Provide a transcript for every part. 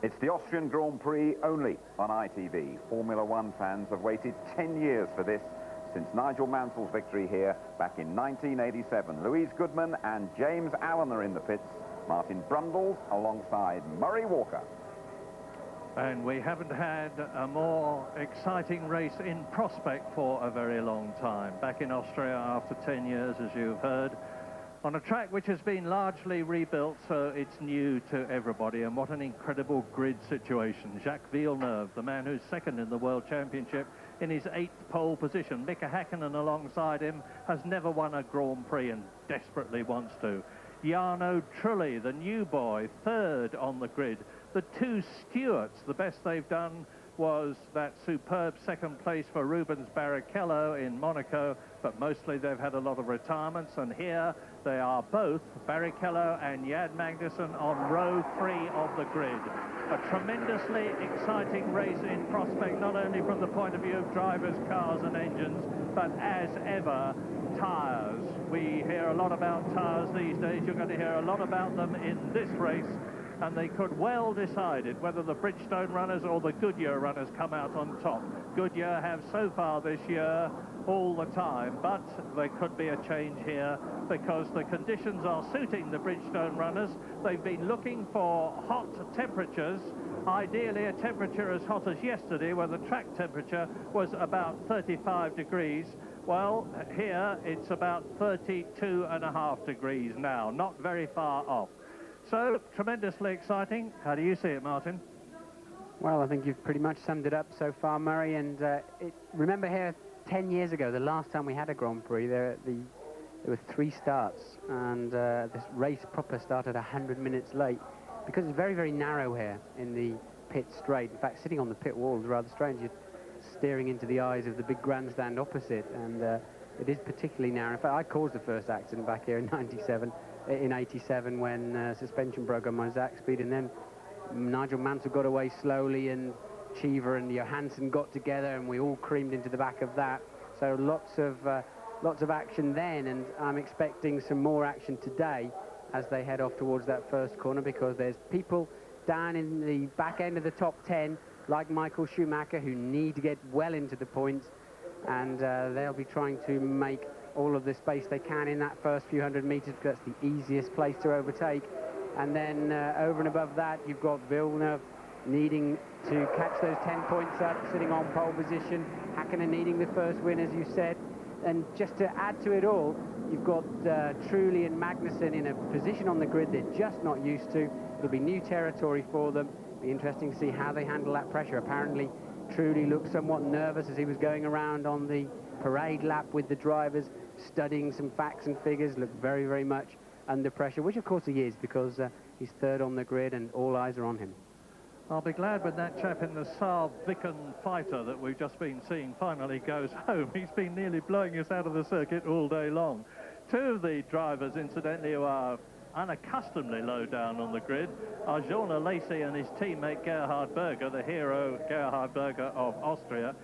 It's the Austrian Grand Prix only on ITV. Formula One fans have waited 10 years for this, since Nigel Mansell's victory here back in 1987. Louise Goodman and James Allen are in the pits. Martin Brundle alongside Murray Walker. And we haven't had a more exciting race in prospect for a very long time. Back in Austria after 10 years, as you've heard, on a track which has been largely rebuilt, so it's new to everybody. And what an incredible grid situation. Jacques Villeneuve, the man who's second in the World Championship, in his 8th pole position. Mika Hakkinen alongside him has never won a Grand Prix and desperately wants to. Jarno Trulli, the new boy, 3rd on the grid. The two Stewarts, the best they've done was that superb 2nd place for Rubens Barrichello in Monaco, but mostly they've had a lot of retirements, and here they are both, Barrichello and Jan Magnussen, on row 3 of the grid. A tremendously exciting race in prospect, not only from the point of view of drivers, cars and engines, but as ever, tyres. We hear a lot about tyres these days. You're going to hear a lot about them in this race, and they could well decide it, whether the Bridgestone runners or the Goodyear runners come out on top. Goodyear have so far this year all the time, but there could be a change here because the conditions are suiting the Bridgestone runners. They've been looking for hot temperatures, ideally a temperature as hot as yesterday, where the track temperature was about 35 degrees. Well, here it's about 32.5 degrees now, not very far off. So, tremendously exciting. How do you see it, Martin? Well, I think you've pretty much summed it up so far, Murray. And remember here, 10 years ago, the last time we had a Grand Prix, there were 3 starts, and this race proper started 100 minutes late, because it's very, very narrow here in the pit straight. In fact, sitting on the pit wall is rather strange. You're staring into the eyes of the big grandstand opposite, and it is particularly narrow. In fact, I caused the first accident back here in 87 when suspension broke on my Zach speed, and then Nigel Mansell got away slowly, and Cheever and Johansson got together, and we all creamed into the back of that. So lots of action then, and I'm expecting some more action today as they head off towards that first corner, because there's people down in the back end of the top 10 like Michael Schumacher who need to get well into the points, and they'll be trying to make all of the space they can in that first few 100 meters, because that's the easiest place to overtake. And then over and above that, you've got Villeneuve needing to catch those 10 points up, sitting on pole position. Hakkinen needing the first win, as you said. And just to add to it all, you've got Trulli and Magnussen in a position on the grid they're just not used to. It'll be new territory for them. It'll be interesting to see how they handle that pressure. Apparently, Trulli looked somewhat nervous as he was going around on the parade lap with the drivers, studying some facts and figures, looked very, very much under pressure, which of course he is, because he's 3rd on the grid and all eyes are on him. I'll be glad when that chap in the Saab Viken fighter that we've just been seeing finally goes home. He's been nearly blowing us out of the circuit all day long. 2 of the drivers, incidentally, who are unaccustomedly low down on the grid are Jean Lacey and his teammate Gerhard Berger, the hero Gerhard Berger of Austria.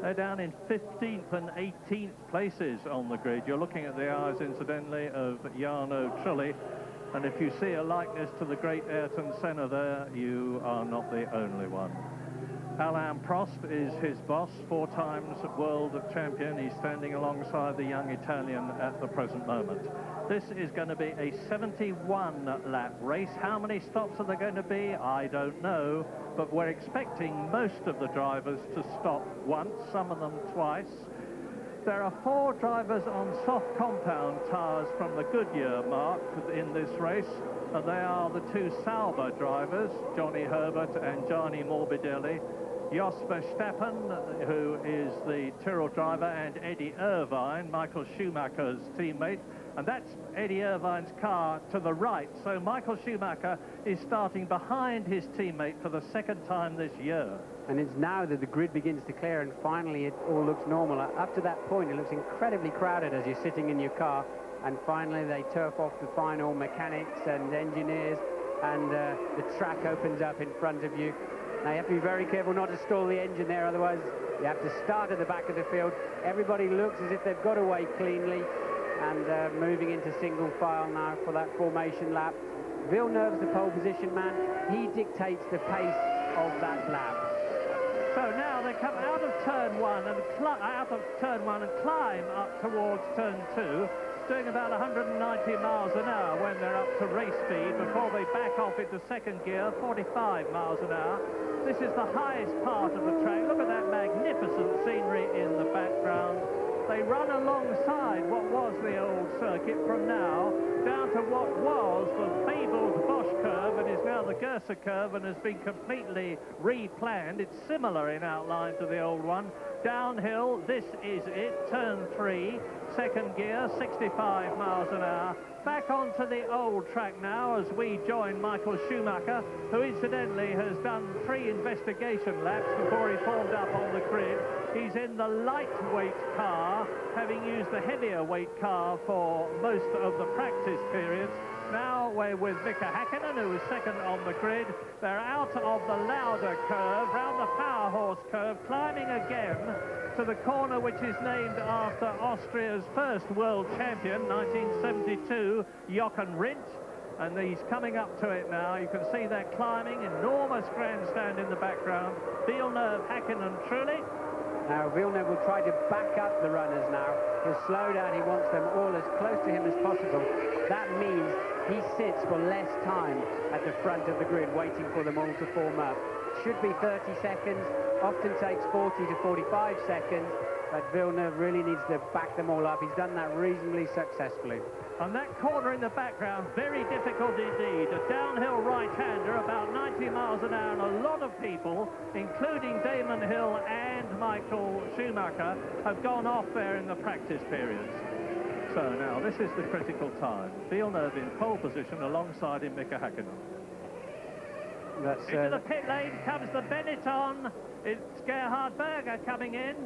They're down in 15th and 18th places on the grid. You're looking at the eyes, incidentally, of Jarno Trulli. And if you see a likeness to the great Ayrton Senna there, you are not the only one. Alain Prost is his boss, 4 times world champion. He's standing alongside the young Italian at the present moment. This is going to be a 71-lap race. How many stops are there going to be? I don't know, but we're expecting most of the drivers to stop once, some of them twice. There are 4 drivers on soft compound tyres from the Goodyear mark in this race, and they are the 2 Sauber drivers, Johnny Herbert and Gianni Morbidelli, Jos Verstappen, who is the Tyrrell driver, and Eddie Irvine, Michael Schumacher's teammate. And that's Eddie Irvine's car to the right. So Michael Schumacher is starting behind his teammate for the 2nd time this year. And it's now that the grid begins to clear and finally it all looks normal. Up to that point, it looks incredibly crowded as you're sitting in your car. And finally, they turf off the final mechanics and engineers, and the track opens up in front of you. Now, you have to be very careful not to stall the engine there, otherwise you have to start at the back of the field. Everybody looks as if they've got away cleanly, and moving into single file now for that formation lap. Villeneuve's the pole position man. He dictates the pace of that lap. So now they come out of turn one and climb up towards turn 2, doing about 190 miles an hour when they're up to race speed before they back off into second gear, 45 miles an hour. This is the highest part of the track. Look at that magnificent scenery in the background. They run alongside what was the old circuit from now down to what was the fabled Bosch curve and is now the Gerser curve and has been completely replanned. It's similar in outline to the old one. Downhill, this is it, turn 3, second gear, 65 miles an hour. Back onto the old track now as we join Michael Schumacher, who incidentally has done 3 investigation laps before he formed up on the grid. He's in the lightweight car, having used the heavier weight car for most of the practice periods. Now we're with Mika Hakkinen, who is second on the grid. They're out of the Lauda curve, round the Power Horse curve, climbing again to the corner which is named after Austria's first world champion, 1972, Jacques. And he's coming up to it now. You can see that climbing, enormous grandstand in the background. Villeneuve, Hakkinen, truly. Now Villeneuve will try to back up the runners now. He'll slow down. He wants them all as close to him as possible. That means he sits for less time at the front of the grid waiting for them all to form up. Should be 30 seconds, often takes 40 to 45 seconds, but Villeneuve really needs to back them all up. He's done that reasonably successfully. And that corner in the background, very difficult indeed. A downhill right-hander, about 90 miles an hour, and a lot of people, including Damon Hill and Michael Schumacher, have gone off there in the practice periods. So now, this is the critical time. Villeneuve in pole position alongside him, Mika Hakkinen. Into the pit lane comes the Benetton. It's Gerhard Berger coming in.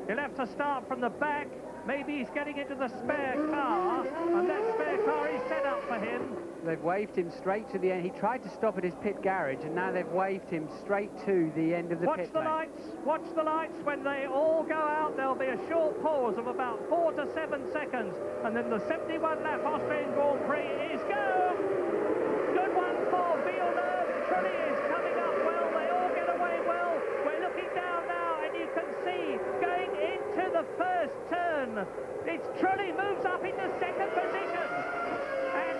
He'll have to start from the back. Maybe he's getting into the spare car, and that spare car is set up for him. They've waved him straight to the end. He tried to stop at his pit garage, and now they've waved him straight to the end of the pit lane. Watch the lights. When they all go out, there'll be a short pause of about 4 to 7 seconds, and then the 71-lap Austrian Grand Prix is go! Good one for Villeneuve. Trulli is coming up well. They all get away well. We're looking down now, and you can see going into the first turn. It's Trulli moves up into second position. And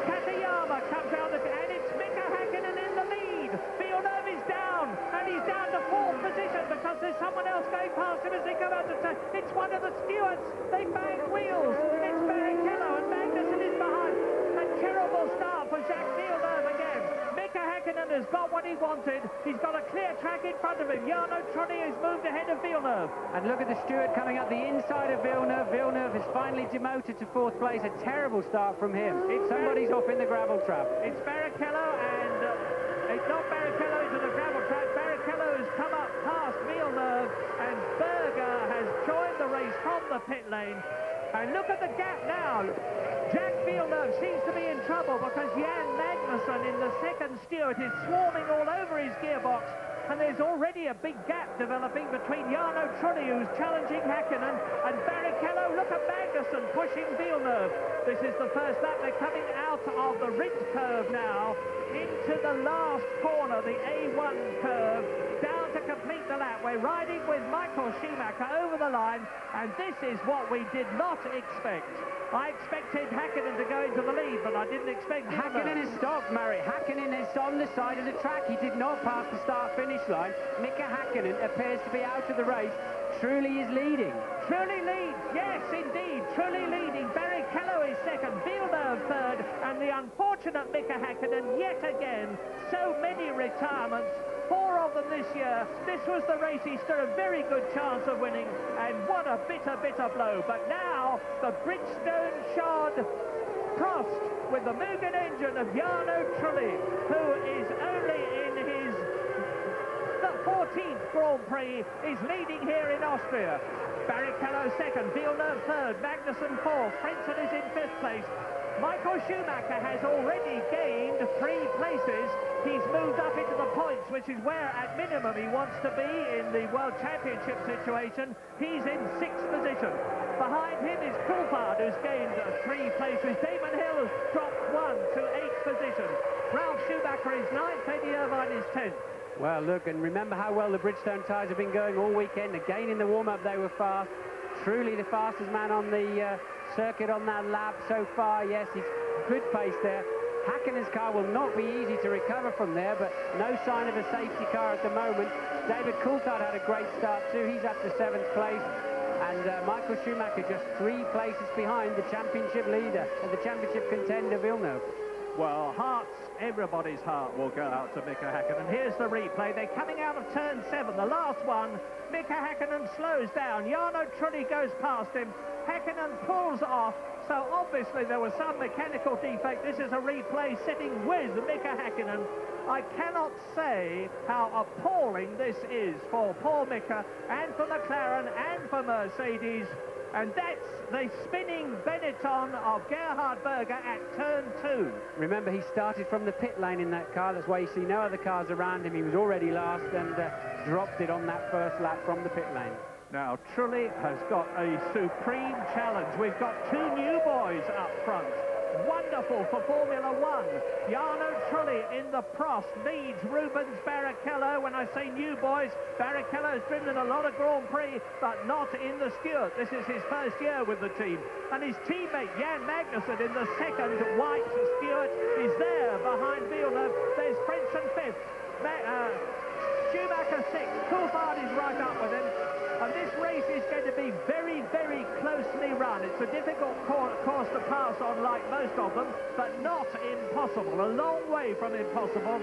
Katayama comes out, and it's Mika Hakkinen in the lead. Villeneuve is down, and he's down to 4th position because there's someone else going past him as they come out to turn. It's one of the stewards. They bang wheels. It's Barrichello, and Magnussen is behind. A terrible start for Jacques Villeneuve again. Mika Hakkinen has got what he wanted. He's got a clear track in front of him. Jarno Trulli has moved ahead of Villeneuve. And look at the steward coming up the inside of Villeneuve. Villeneuve has finally demoted to 4th place. A terrible start from him. Somebody's off in the gravel trap. It's Barrichello, and it's not Barrichello into the gravel trap. Barrichello has come up past Villeneuve, and Berger has joined the race from the pit lane. And look at the gap now. Jacques Villeneuve seems to be in trouble because Jan Magnussen in the second steward is swarming all over his gearbox, and there's already a big gap developing between Jarno Trulli, who's challenging Hakkinen, and Barrichello. Look at Magnussen pushing Villeneuve. This is the first lap. They're coming out of the Rindt curve now into the last corner, the A1 curve, down to complete the lap. We're riding with Michael Schumacher over the line, and this is what we did not expect. I expected Hakkinen to go into the lead, but I didn't expect Hakkinen has stopped, Murray. Hakkinen is on the side of the track. He did not pass the start-finish line. Mika Hakkinen appears to be out of the race. Trulli is leading. Trulli leads, yes, indeed. Trulli leading. Barrichello is second. Villeneuve third. And the unfortunate Mika Hakkinen, yet again, so many retirements. 4 of them this year. This was the race he stood a very good chance of winning, and what a bitter, bitter blow. But now, the Bridgestone-shod Prost with the Mugen engine of Jarno Trulli, who is only in his 14th Grand Prix, is leading here in Austria. Barrichello second, Villeneuve third, Magnussen 4th, Frentzen is in 5th place. Michael Schumacher has already gained 3 places. He's moved up into the points, which is where, at minimum, he wants to be in the World Championship situation. He's in 6th position. Behind him is Coulthard, who's gained 3 places. Damon Hill has dropped 1 to 8th position. Ralf Schumacher is 9th, Eddie Irvine is 10th. Well, look, and remember how well the Bridgestone tyres have been going all weekend. Again, in the warm-up, they were fast. Truly the fastest man on the circuit on that lap so far. Yes, he's good pace there. Hakkinen's car will not be easy to recover from there, but no sign of a safety car at the moment. David Coulthard had a great start too. He's up to 7th place. And Michael Schumacher just 3 places behind the championship leader and the championship contender, Villeneuve. Well, everybody's heart will go out to Mika Hakkinen. Here's the replay. They're coming out of turn 7, the last one. Mika Hakkinen slows down. Jarno Trulli goes past him. Hakkinen pulls off. So obviously there was some mechanical defect. This is a replay sitting with Mika Hakkinen. I cannot say how appalling this is for poor Mika and for McLaren and for Mercedes. And that's the spinning Benetton of Gerhard Berger at turn 2. Remember, he started from the pit lane in that car. That's why you see no other cars around him. He was already last and dropped it on that first lap from the pit lane. Now, Trulli has got a supreme challenge. We've got 2 new boys up front. Wonderful for Formula 1. Jarno Trulli in the Prost leads Rubens Barrichello. When I say new boys, Barrichello has driven a lot of Grand Prix, but not in the Stewart. This is his first year with the team. And his teammate, Jan Magnussen, in the second white Stewart, is there behind Villeneuve. There's Frentzen 5th. Schumacher 6th. Coulthard is right up with him. And this race is going to be very, very closely run. It's a difficult course to pass on like most of them, but not impossible. A long way from impossible.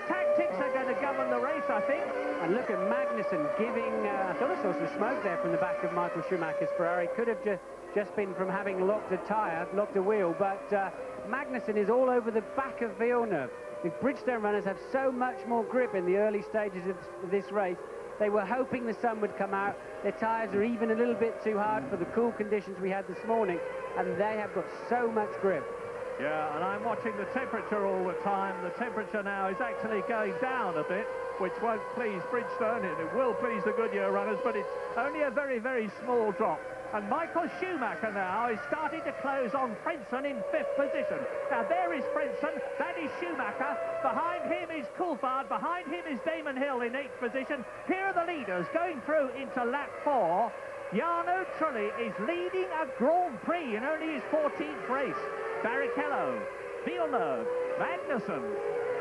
Tactics are going to govern the race, I think. And look at Magnussen giving, I thought I saw some smoke there from the back of Michael Schumacher's Ferrari. Could have just been from having locked a tyre, locked a wheel, but Magnussen is all over the back of Villeneuve. The Bridgestone runners have so much more grip in the early stages of this race. They were hoping the sun would come out. Their tyres are even a little bit too hard for the cool conditions we had this morning, and they have got so much grip. Yeah, and I'm watching the temperature all the time. The temperature now is actually going down a bit, which won't please Bridgestone, and it will please the Goodyear runners, but it's only a very, very small drop. And Michael Schumacher now is starting to close on Frentzen in 5th position. Now there is Frentzen, that is Schumacher. Behind him is Coulthard, behind him is Damon Hill in 8th position. Here are the leaders going through into lap 4. Jarno Trulli is leading a Grand Prix in only his 14th race. Barrichello, Villeneuve, Magnussen.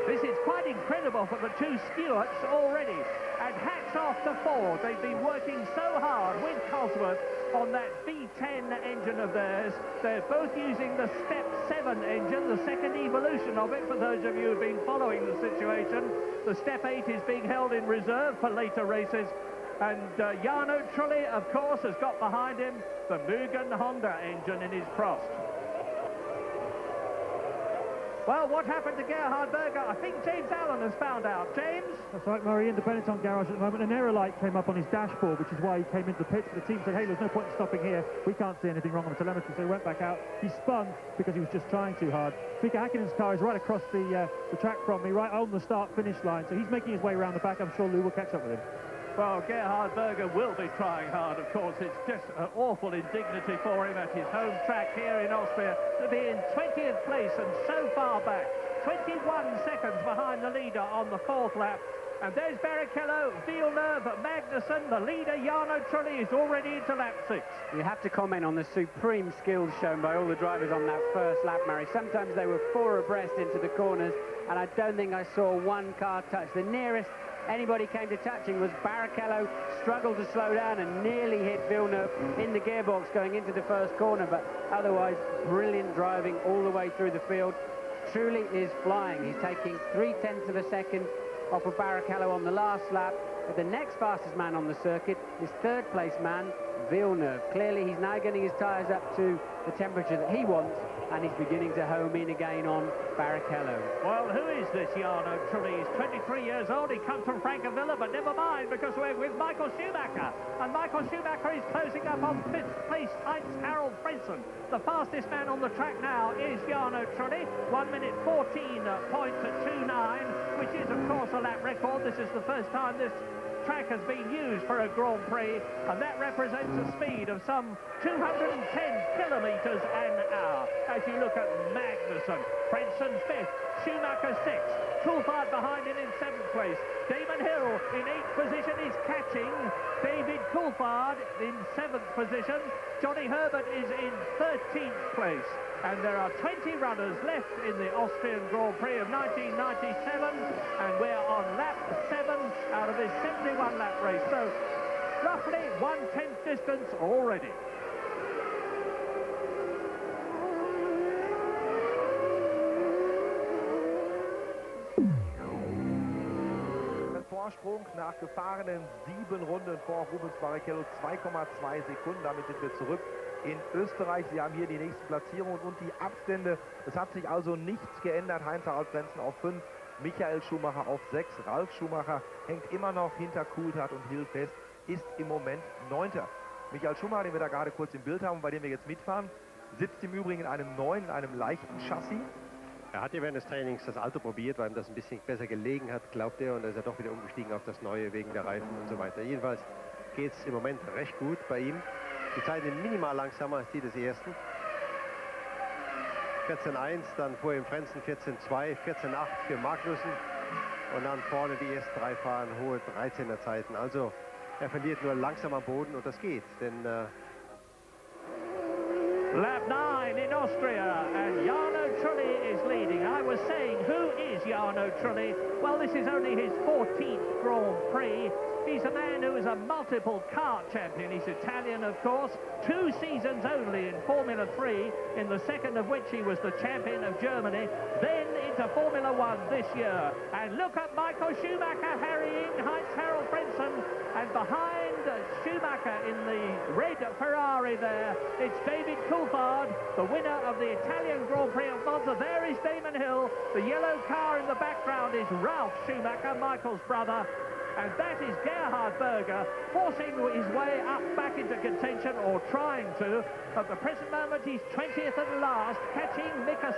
This is quite incredible for the 2 Stewarts already. And hats off to Ford. They've been working so hard with Cosworth on that V10 engine of theirs. They're both using the Step 7 engine, the second evolution of it, for those of you who've been following the situation. The Step 8 is being held in reserve for later races. And Jarno Trulli, of course, has got behind him the Mugen Honda engine in his Prost. Well, what happened to Gerhard Berger? I think James Allen has found out. James? That's right, Murray, in the Benetton garage at the moment. An error light came up on his dashboard, which is why he came into the pits. But the team said, hey, there's no point in stopping here. We can't see anything wrong on the telemetry, so he went back out. He spun because he was just trying too hard. Mika Hakkinen's car is right across the track from me, right on the start-finish line. So he's making his way around the back. I'm sure Lou will catch up with him. Well, Gerhard Berger will be trying hard, of course. It's just an awful indignity for him at his home track here in Austria to be in 20th place and so far back. 21 seconds behind the leader on the 4th lap. And there's Barrichello, Villeneuve, Magnussen. The leader, Jarno Trulli, is already into lap 6. You have to comment on the supreme skills shown by all the drivers on that first lap, Murray. Sometimes they were 4 abreast into the corners, and I don't think I saw one car touch. The nearest anybody came to touching was Barrichello, struggled to slow down and nearly hit Villeneuve in the gearbox going into the first corner, but otherwise brilliant driving all the way through the field. Truly is flying. He's taking 0.3 of a second off of Barrichello on the last lap, but the next fastest man on the circuit is 3rd place man Villeneuve. Clearly he's now getting his tyres up to the temperature that he wants, and he's beginning to home in again on Barrichello. Well, who is this Jarno Trulli? He's 23 years old. He comes from Frankfurt, but never mind, because we're with Michael Schumacher. And Michael Schumacher is closing up on 5th place Heinz-Harald Frentzen. The fastest man on the track now is Jarno Trulli, 1 minute 14.29, which is, of course, a lap record. This is the first time this track has been used for a Grand Prix, and that represents a speed of some 210 kilometres an hour. As you look at Magnussen, Frentzen 5th, Schumacher 6th, Coulthard behind him in 7th place. Damon Hill in 8th position is catching David Coulthard in 7th position. Johnny Herbert is in 13th place. And there are 20 runners left in the Austrian Grand Prix of 1997, and we're on lap 7 out of this 71-lap race. So roughly 1/10 distance already. Vorsprung nach gefahrenen 7 Runden vor Rubens Barrichello, 2,2 Sekunden. Damit sind wir zurück in Österreich. Sie haben hier die nächsten Platzierungen und die Abstände. Es hat sich also nichts geändert. Heinz-Harald Frentzen auf 5, Michael Schumacher auf 6. Ralf Schumacher hängt immer noch hinter Coulthard und Hill fest, ist im Moment 9. Michael Schumacher, den wir da gerade kurz im Bild haben, bei dem wir jetzt mitfahren, sitzt im Übrigen in einem neuen, in einem leichten Chassis. Er hat ja während des Trainings das alte probiert, weil ihm das ein bisschen besser gelegen hat, glaubt er, und er ist ja doch wieder umgestiegen auf das neue wegen der Reifen und so weiter. Jedenfalls geht es im Moment recht gut bei ihm. Die Zeit ist minimal langsamer als die des ersten. 14,1, dann vor ihm Frentzen 14,2, 14,8 für Magnussen und dann vorne die ersten 3 fahren hohe 13er Zeiten. Also er verliert nur langsam am Boden und das geht, denn Lap 9 in Austria, and Jarno Trulli is leading. I was saying, who is Jarno Trulli? Well, this is only his 14th Grand Prix. He's a man who is a multiple kart champion. He's Italian, of course. 2 seasons only in Formula 3, in the second of which he was the champion of Germany. Then into Formula 1 this year. And look at Michael Schumacher harrying Heinz-Harald Frentzen. And behind Schumacher in the red Ferrari there, it's David Coulthard, the winner of the Italian Grand Prix of Monza. There is Damon Hill. The yellow car in the background is Ralf Schumacher, Michael's brother. And that is Gerhard Berger forcing his way up back into contention, or trying to. At the present moment, he's 20th and last, catching Mika,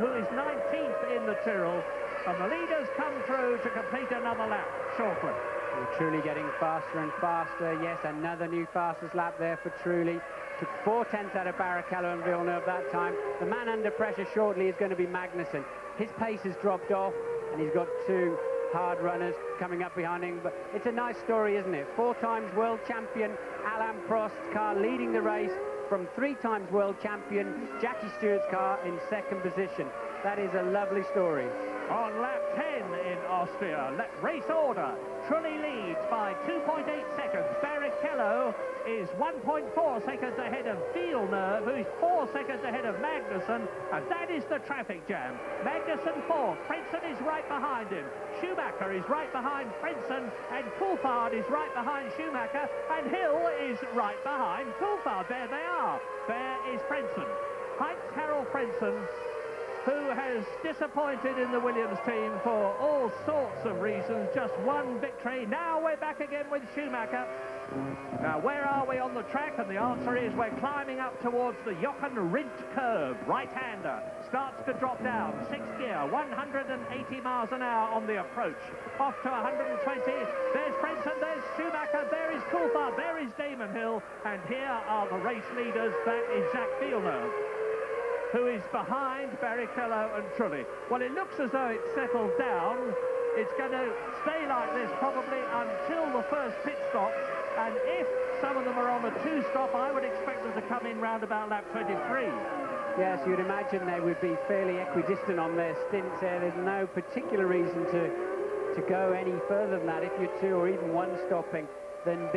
who is 19th in the Tyrrell. And the leaders come through to complete another lap shortly. We're truly getting faster and faster. Yes, another new fastest lap there for Trulli. Took 4/10 out of Barrichello and Villeneuve that time. The man under pressure shortly is going to be Magnussen. His pace has dropped off, and he's got 2 hard runners coming up behind him. But it's a nice story, isn't it? 4 times world champion Alain Prost's car leading the race from 3 times world champion Jackie Stewart's car in 2nd position. That is a lovely story. On lap 10 in Austria, race order. Trulli leads by 2.8 seconds. Barrichello is 1.4 seconds ahead of Villeneuve, who is 4 seconds ahead of Magnussen, and that is the traffic jam. Magnussen 4th, Frentzen is right behind him. Schumacher is right behind Frentzen, and Coulthard is right behind Schumacher, and Hill is right behind Coulthard. There they are. There is Frentzen. Heinz-Harald Frentzen, who has disappointed in the Williams team for all sorts of reasons. Just 1 victory. Now we're back again with Schumacher. Now, where are we on the track? And the answer is we're climbing up towards the Jochen Rindt curve. Right-hander starts to drop down. 6th gear, 180 miles an hour on the approach. Off to 120. There's Frentzen, there's Schumacher, there is Coulthard, there is Damon Hill. And here are the race leaders. That is Jacques Villeneuve, who is behind Barrichello and Trulli. Well, it looks as though it's settled down. It's going to stay like this probably until the first pit stop. And if some of them are on a 2-stop, I would expect them to come in round about lap 23. Yes, you'd imagine they would be fairly equidistant on their stints there. There's no particular reason to go any further than that if you're 2 or even 1 stopping, than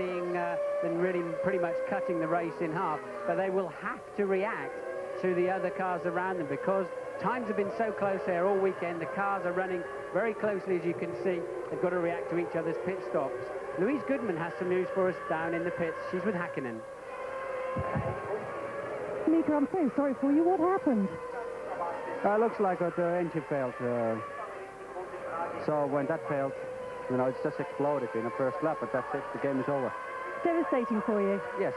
really pretty much cutting the race in half. But they will have to react to the other cars around them, because times have been so close there all weekend. The cars are running very closely, as you can see. They've got to react to each other's pit stops. Louise Goodman has some news for us down in the pits. She's with Hakkinen. Mika, I'm so sorry for you. What happened? Looks like the engine failed. So when that failed, you know, it's just exploded in the first lap, but that's it. The game is over. Devastating for you. Yes.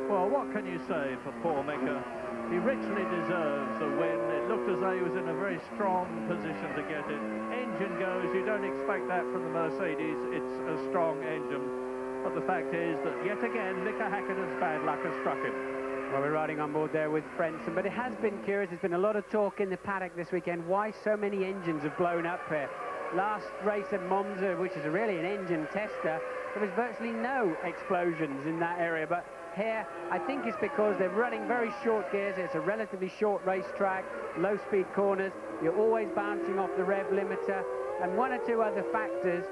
Well, what what can you say for poor Mika? He richly deserves a win. It looked as though he was in a very strong position to get it. Engine goes, you don't expect that from the Mercedes. It's a strong engine. But the fact is that yet again, Mika Hakkinen's bad luck has struck him. Well, we're riding on board there with Frentzen, but it has been curious. There's been a lot of talk in the paddock this weekend. Why so many engines have blown up here? Last race at Monza, which is really an engine tester, there was virtually no explosions in that area. But here, I think it's because they're running very short gears. It's a relatively short racetrack, low-speed corners. You're always bouncing off the rev limiter, and one or two other factors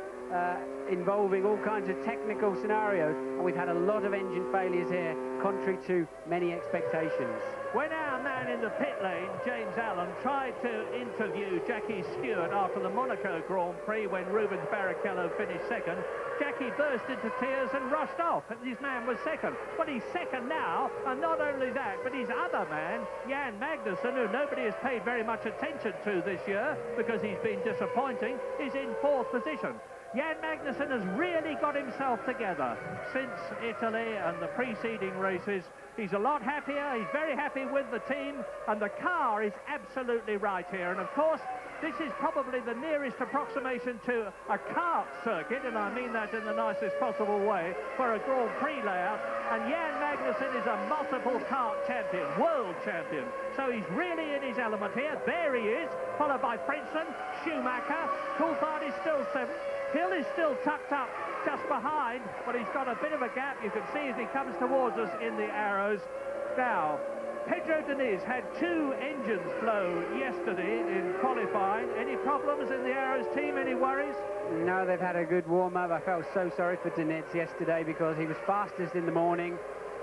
involving all kinds of technical scenarios, and we've had a lot of engine failures here, contrary to many expectations. When our man in the pit lane, James Allen, tried to interview Jackie Stewart after the Monaco Grand Prix when Rubens Barrichello finished second, Jackie burst into tears and rushed off. His man was second. But he's second now, and not only that, but his other man, Jan Magnussen, who nobody has paid very much attention to this year because he's been disappointing, is in fourth position. Jan Magnussen has really got himself together since Italy and the preceding races. He's a lot happier, he's very happy with the team, and the car is absolutely right here. And of course, this is probably the nearest approximation to a kart circuit, and I mean that in the nicest possible way, for a Grand Prix layout. And Jan Magnussen is a multiple kart champion, world champion. So he's really in his element here. There he is, followed by Frentzen, Schumacher. Coulthard is still seventh. Hill is still tucked up just behind, but he's got a bit of a gap. You can see as he comes towards us in the arrows. Now, Pedro Diniz had two engines blow yesterday in qualifying. Any problems in the Arrows team? Any worries? No, they've had a good warm-up. I felt so sorry for Diniz yesterday because he was fastest in the morning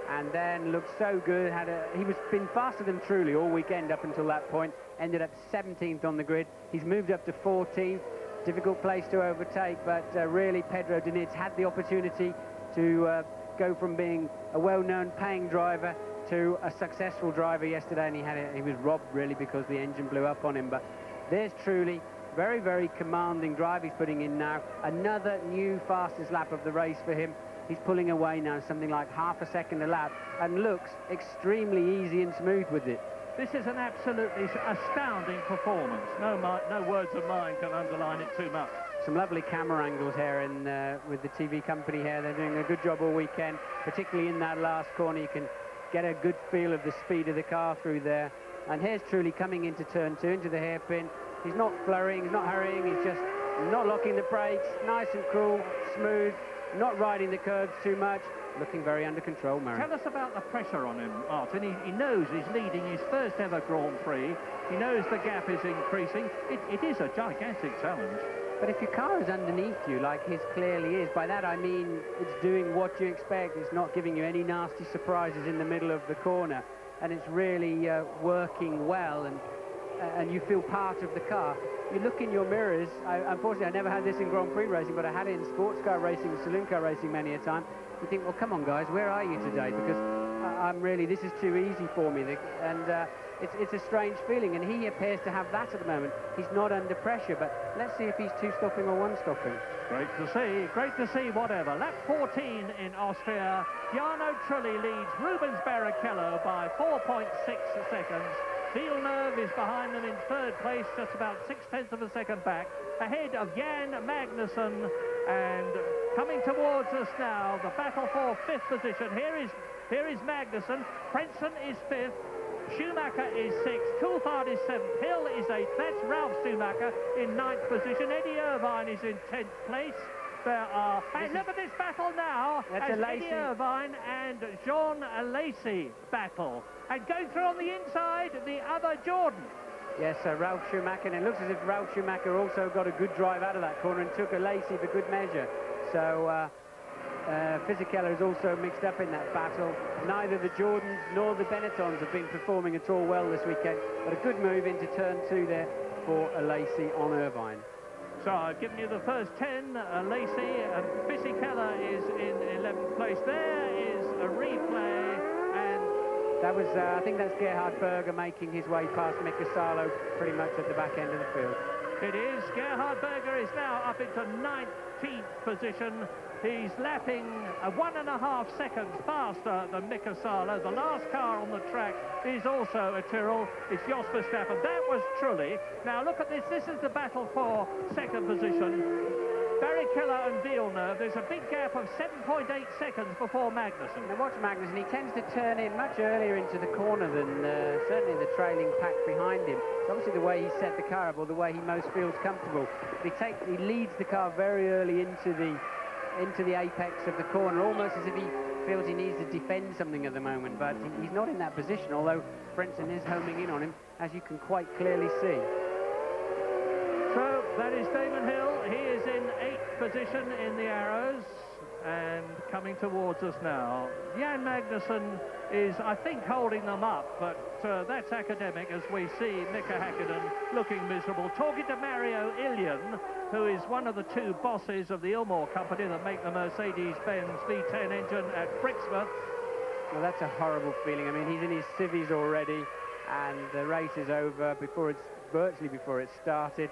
and then looked so good. He was been faster than Trulli all weekend up until that point. Ended up 17th on the grid. He's moved up to 14th. Difficult place to overtake, but really Pedro Diniz had the opportunity to go from being a well-known paying driver to a successful driver yesterday, and he was robbed really because the engine blew up on him. But there's Trulli, very, very commanding drive he's putting in now. Another new fastest lap of the race for him. He's pulling away now something like half a second a lap and looks extremely easy and smooth with it. This is an absolutely astounding performance. No words of mine can underline it too much. Some lovely camera angles here with the TV company here. They're doing a good job all weekend, particularly in that last corner. You can get a good feel of the speed of the car through there. And here's Trulli coming into turn two, into the hairpin. He's not flurrying, he's not hurrying, he's just not locking the brakes. Nice and cool, smooth, not riding the curves too much. Looking very under control, Murray. Tell us about the pressure on him, Martin. He knows he's leading his first ever Grand Prix. He knows the gap is increasing. It is a gigantic challenge. But if your car is underneath you, like his clearly is, by that I mean it's doing what you expect. It's not giving you any nasty surprises in the middle of the corner. And it's really working well, and you feel part of the car. You look in your mirrors. Unfortunately, I never had this in Grand Prix racing, but I had it in sports car racing, saloon car racing many a time. You think, well, come on, guys, where are you today? Because this is too easy for me. And it's a strange feeling, and he appears to have that at the moment. He's not under pressure, but let's see if he's two stopping or one stopping. Great to see, whatever. Lap 14 in Austria. Jarno Trulli leads Rubens Barrichello by 4.6 seconds. Villeneuve is behind them in third place, just about 6/10 of a second back, ahead of Jan Magnussen. And coming towards us now, the battle for fifth position. Here is Magnussen. Frentzen is fifth. Schumacher is sixth. Coulthard is seventh. Hill is eighth. That's Ralf Schumacher in ninth position. Eddie Irvine is in 10th place. There are... And look at this battle now. That's as Eddie Irvine and Jean Alesi battle. And going through on the inside, the other Jordan. Yes, Ralf Schumacher, and it looks as if Ralf Schumacher also got a good drive out of that corner and took Alesi for good measure. So Fisichella is also mixed up in that battle. Neither the Jordans nor the Benettons have been performing at all well this weekend, but a good move into turn two there for Alesi on Irvine. So I've given you the first 10. Alesi and Fisichella is in 11th place. There is a replay, and that was, I think that's Gerhard Berger making his way past Mika Salo pretty much at the back end of the field. It is. Gerhard Berger is now up into 19th position. He's lapping 1.5 seconds faster than Mika. The last car on the track is also a Tyrrell. It's Jos Verstappen. That was truly. Now look at this. This is the battle for second position. Barrichello and Villeneuve. There's a big gap of 7.8 seconds before Magnussen. Now watch Magnussen. He tends to turn in much earlier into the corner than certainly the trailing pack behind him. It's obviously the way he set the car up, or the way he most feels comfortable. He leads the car very early into the apex of the corner, almost as if he feels he needs to defend something at the moment, but he's not in that position, although Frentzen is homing in on him, as you can quite clearly see. So that is Damon Hill. He is in 8th position in the arrows and coming towards us now. Jan Magnussen is, I think, holding them up, but that's academic as we see Mika Hakkinen looking miserable. Talking to Mario Ilian, who is one of the two bosses of the Ilmor company that make the Mercedes-Benz V10 engine at Brixworth. Well, that's a horrible feeling. I mean, he's in his civvies already, and the race is over virtually before it started,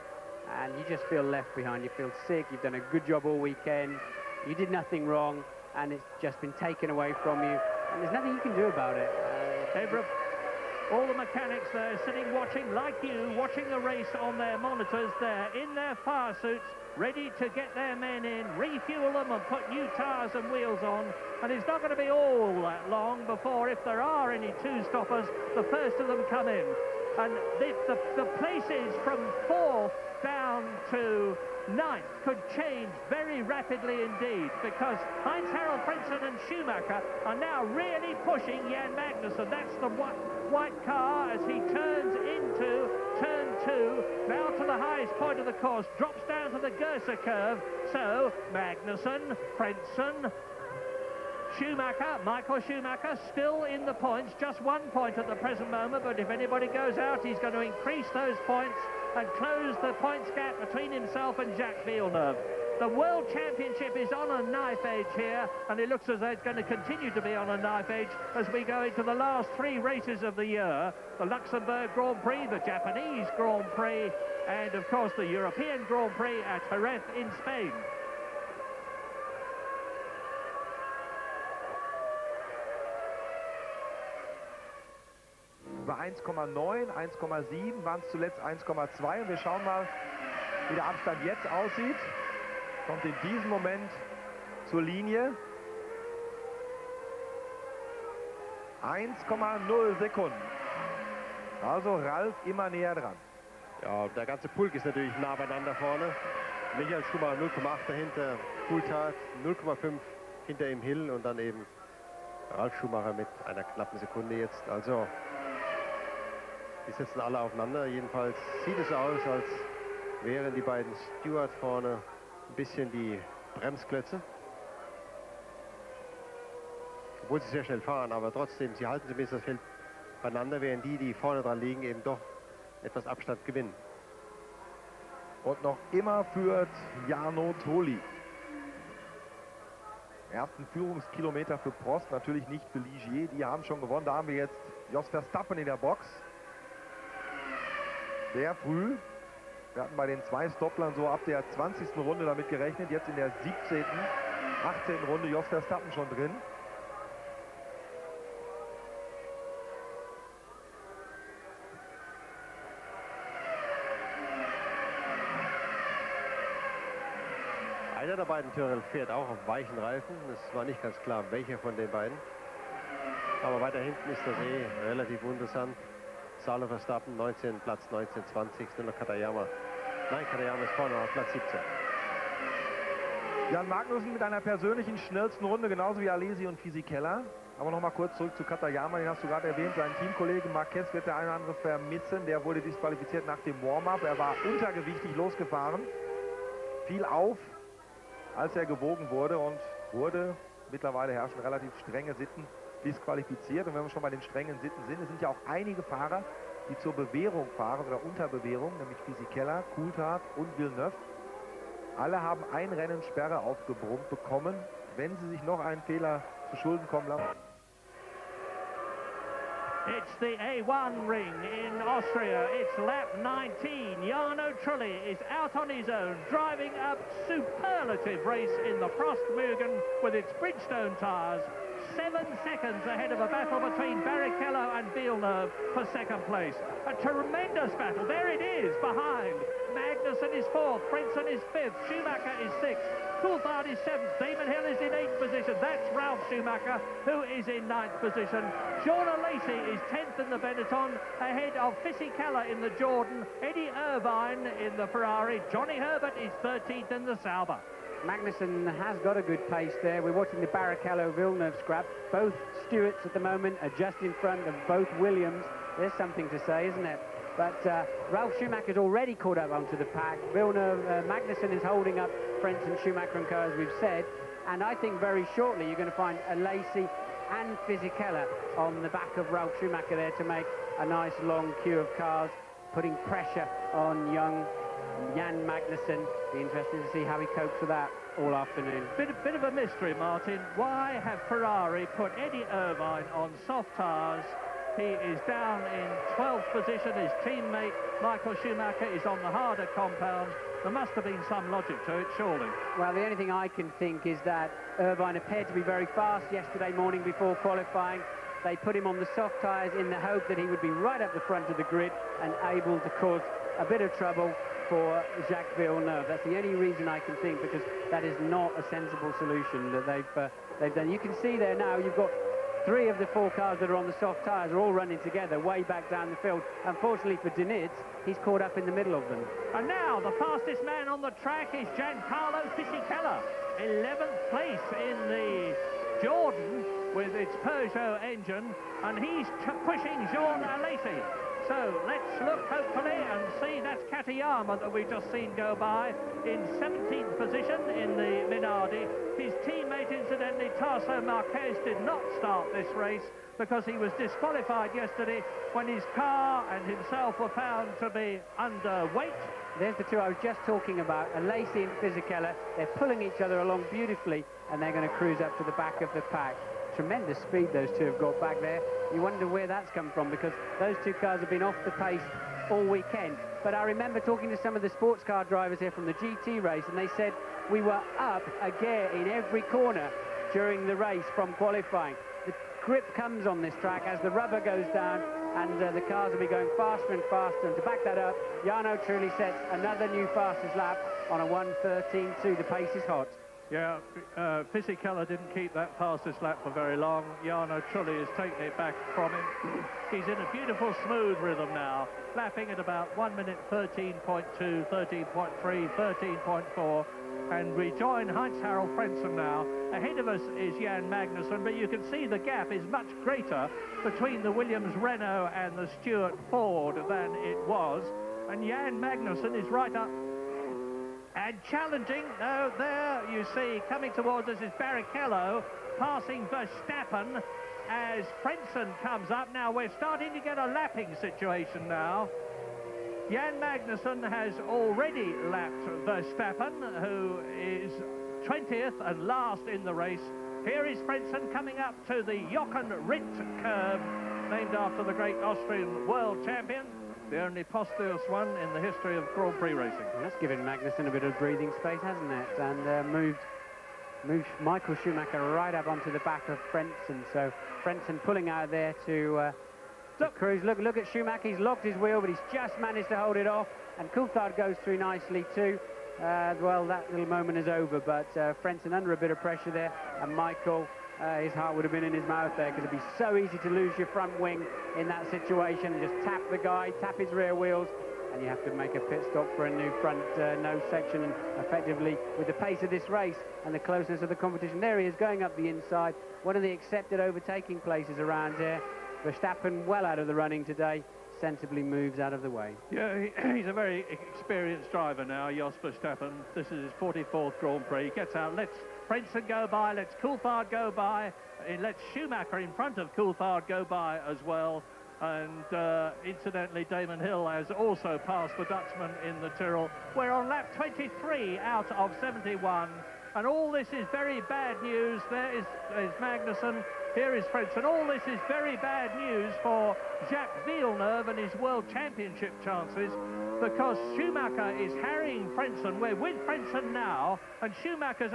and you just feel left behind. You feel sick. You've done a good job all weekend. You did nothing wrong, and it's just been taken away from you, and there's nothing you can do about it. All the mechanics there sitting watching, like you, watching the race on their monitors there, in their fire suits, ready to get their men in, refuel them and put new tyres and wheels on. And it's not going to be all that long before, if there are any two-stoppers, the first of them come in. And the places from 4th down to 9th could change very rapidly indeed, because Heinz-Harald Frentzen and Schumacher are now really pushing Jan Magnussen. That's the white car as he turns into turn 2, now to the highest point of the course, drops down to the Gerser curve. So Magnussen, Frentzen, Schumacher, Michael Schumacher, still in the points, just 1 point at the present moment, but if anybody goes out, he's going to increase those points and close the points gap between himself and Jacques Villeneuve. The World Championship is on a knife edge here, and it looks as though it's going to continue to be on a knife edge as we go into the last 3 races of the year. The Luxembourg Grand Prix, the Japanese Grand Prix, and of course the European Grand Prix at Jerez in Spain. War 1,9, 1,7, waren es zuletzt 1,2 und wir schauen mal, wie der Abstand jetzt aussieht. Kommt in diesem Moment zur Linie. 1,0 Sekunden. Also Ralf immer näher dran. Ja, der ganze Pulk ist natürlich nah beieinander vorne. Michael Schumacher 0,8 dahinter, Coulthard 0,5 hinter ihm Hill und dann eben Ralf Schumacher mit einer knappen Sekunde jetzt. Also die sitzen alle aufeinander. Jedenfalls sieht es aus, als wären die beiden Stewart vorne ein bisschen die Bremsklötze. Obwohl sie sehr schnell fahren, aber trotzdem, sie halten zumindest das Feld beieinander, während die vorne dran liegen, eben doch etwas Abstand gewinnen. Und noch immer führt Jarno Trulli. Ersten Führungskilometer für Prost, natürlich nicht für Ligier. Die haben schon gewonnen. Da haben wir jetzt Jos Verstappen in der Box. Sehr früh. Wir hatten bei den 2 Stopplern so ab der 20. Runde damit gerechnet. Jetzt in der 17., 18. Runde Jos Verstappen schon drin. Einer der beiden Tyrrell fährt auch auf weichen Reifen. Es war nicht ganz klar, welcher von den beiden. Aber weiter hinten ist das relativ interessant. Salo Verstappen, Platz 19, 20. Nur noch Katayama. Nein, Katayama ist vorne auf Platz 17. Jan Magnussen mit einer persönlichen schnellsten Runde, genauso wie Alesi und Fisichella. Aber noch mal kurz zurück zu Katayama, den hast du gerade erwähnt. Sein Teamkollege Marquez wird der eine oder andere vermissen. Der wurde disqualifiziert nach dem Warm-up. Er war untergewichtig losgefahren. Fiel auf, als er gewogen wurde und wurde, mittlerweile herrschen relativ strenge Sitten, disqualifiziert. Und wenn wir schon bei den strengen Sitten sind, es sind ja auch einige Fahrer, die zur Bewährung fahren oder unter Bewährung, nämlich Fisichella, Coulthard und Villeneuve. Alle haben ein Rennen Sperre aufgebrummt bekommen, wenn sie sich noch einen Fehler zu Schulden kommen lassen. It's the A1 ring in Austria. It's lap 19. Jarno Trulli is out on his own, driving a superlative race in the Frostmugen with its Bridgestone tyres. 7 seconds ahead of a battle between Barrichello and Villeneuve for second place. A tremendous battle. There it is behind. Magnussen is fourth. Frentzen is fifth. Schumacher is sixth. Coulthard is seventh. Damon Hill is in eighth position. That's Ralf Schumacher, who is in ninth position. Sean Lacey is 10th in the Benetton, ahead of Fisichella in the Jordan, Eddie Irvine in the Ferrari. Johnny Herbert is 13th in the Sauber. Magnussen has got a good pace there. We're watching the Barrichello-Villeneuve scrap. Both Stewarts at the moment are just in front of both Williams. There's something to say, isn't it? But Ralf Schumacher's already caught up onto the pack. Magnussen is holding up Frentzen, Schumacher and Co, as we've said. And I think very shortly you're going to find a Lacey and Fisichella on the back of Ralf Schumacher there to make a nice long queue of cars, putting pressure on young Jan Magnussen. Be interesting to see how he copes with that all afternoon. Bit of a mystery, Martin. Why have Ferrari put Eddie Irvine on soft tyres? He is down in 12th position. His teammate Michael Schumacher is on the harder compound. There must have been some logic to it, surely. Well, the only thing I can think is that Irvine appeared to be very fast yesterday morning before qualifying. They put him on the soft tyres in the hope that he would be right up the front of the grid and able to cause a bit of trouble for Jacques Villeneuve. That's the only reason I can think, because that is not a sensible solution that they've done. You can see there now you've got 3 of the 4 cars that are on the soft tyres are all running together way back down the field. Unfortunately for Diniz, he's caught up in the middle of them. And now the fastest man on the track is Giancarlo Fisichella, 11th place in the Jordan with its Peugeot engine, and he's pushing Jean Alesi. So let's look hopefully and see. That's Katayama that we've just seen go by in 17th position in the Minardi. His teammate, incidentally, Tarso Marquez, did not start this race because he was disqualified yesterday when his car and himself were found to be underweight. There's the 2 I was just talking about, Alesi and Fisichella. They're pulling each other along beautifully, and they're going to cruise up to the back of the pack. Tremendous speed those 2 have got back there. You wonder where that's come from, because those 2 cars have been off the pace all weekend. But I remember talking to some of the sports car drivers here from the GT race, and they said we were up a gear in every corner during the race from qualifying. The grip comes on this track as the rubber goes down, and the cars will be going faster and faster. And to back that up, Jarno Trulli sets another new fastest lap on a 1:13.2. The pace is hot. Yeah, Fisichella didn't keep that fastest lap for very long. Jarno Trulli has taken it back from him. He's in a beautiful smooth rhythm now, lapping at about 1 minute 13.2, 13.3, 13.4. And we join Heinz-Harald Frentzen now. Ahead of us is Jan Magnussen, but you can see the gap is much greater between the Williams Renault and the Stewart Ford than it was. And Jan Magnussen is right up and challenging. No, there you see, coming towards us is Barrichello, passing Verstappen as Frentzen comes up. Now we're starting to get a lapping situation now. Jan Magnussen has already lapped Verstappen, who is 20th and last in the race. Here is Frentzen coming up to the Jochen Rindt curve, named after the great Austrian world champion, the only posthumous one in the history of Grand Prix racing. Well, that's given Magnussen a bit of breathing space, hasn't it? And moved Michael Schumacher right up onto the back of Frentzen. So Frentzen pulling out there to cruise. Look at Schumacher. He's locked his wheel, but he's just managed to hold it off. And Coulthard goes through nicely too. Well, that little moment is over, but Frentzen under a bit of pressure there, and Michael, his heart would have been in his mouth there, because it'd be so easy to lose your front wing in that situation and just tap the guy, tap his rear wheels, and you have to make a pit stop for a new front nose section. And effectively, with the pace of this race and the closeness of the competition, there he is going up the inside, one of the accepted overtaking places around here. Verstappen well out of the running today, sensibly moves out of the way. Yeah, he's a very experienced driver now, Jos Verstappen. This is his 44th Grand Prix. He gets out, lets Frentzen go by, lets Coulthard go by, and lets Schumacher in front of Coulthard go by as well. And incidentally, Damon Hill has also passed the Dutchman in the Tyrrell. We're on lap 23 out of 71. And all this is very bad news. There is Magnussen. Here is Frentzen. All this is very bad news for Jacques Villeneuve and his World Championship chances, because Schumacher is harrying Frentzen. We're with Frentzen now, and Schumacher's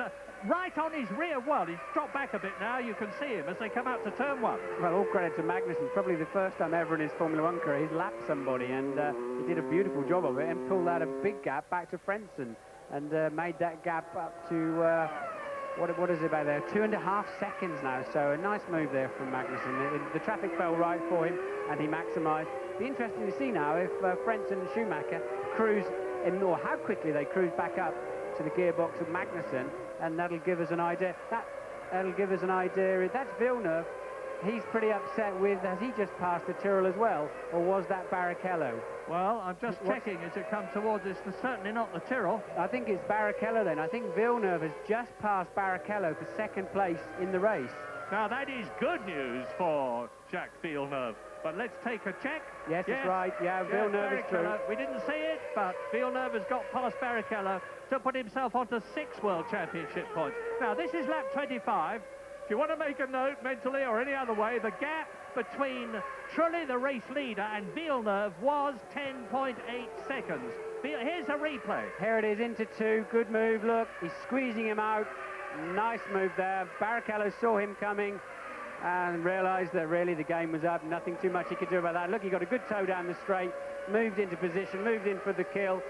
right on his rear. Well, he's dropped back a bit now. You can see him as they come out to turn one. Well, all credit to Magnussen. Probably the first time ever in his Formula 1 career he's lapped somebody, and he did a beautiful job of it and pulled out a big gap back to Frentzen and made that gap up to... What is it about there? 2.5 seconds now, so a nice move there from Magnussen. The traffic fell right for him, and he maximised. Be interesting to see now if Frentzen and Schumacher cruise in, or how quickly they cruise back up to the gearbox of Magnussen, and that'll give us an idea. That'll give us an idea. That's Villeneuve. He's pretty upset with, has he just passed the Tyrrell as well, or was that Barrichello? Well, I'm just checking as it comes towards us. It's certainly not the Tyrrell. I think it's Barrichello then. I think Villeneuve has just passed Barrichello for second place in the race. Now, that is good news for Jacques Villeneuve. But let's take a check. Yes, that's right. Yeah, Villeneuve is through. We didn't see it, but Villeneuve has got past Barrichello to put himself onto 6 World Championship points. Now, this is lap 25. If you want to make a note mentally or any other way, the gap between Trulli, the race leader, and Villeneuve was 10.8 seconds. Here's a replay. Here it is into 2. Good move. Look, he's squeezing him out. Nice move there. Barrichello saw him coming and realised that really the game was up. Nothing too much he could do about that. Look, he got a good toe down the straight, moved into position, moved in for the kill,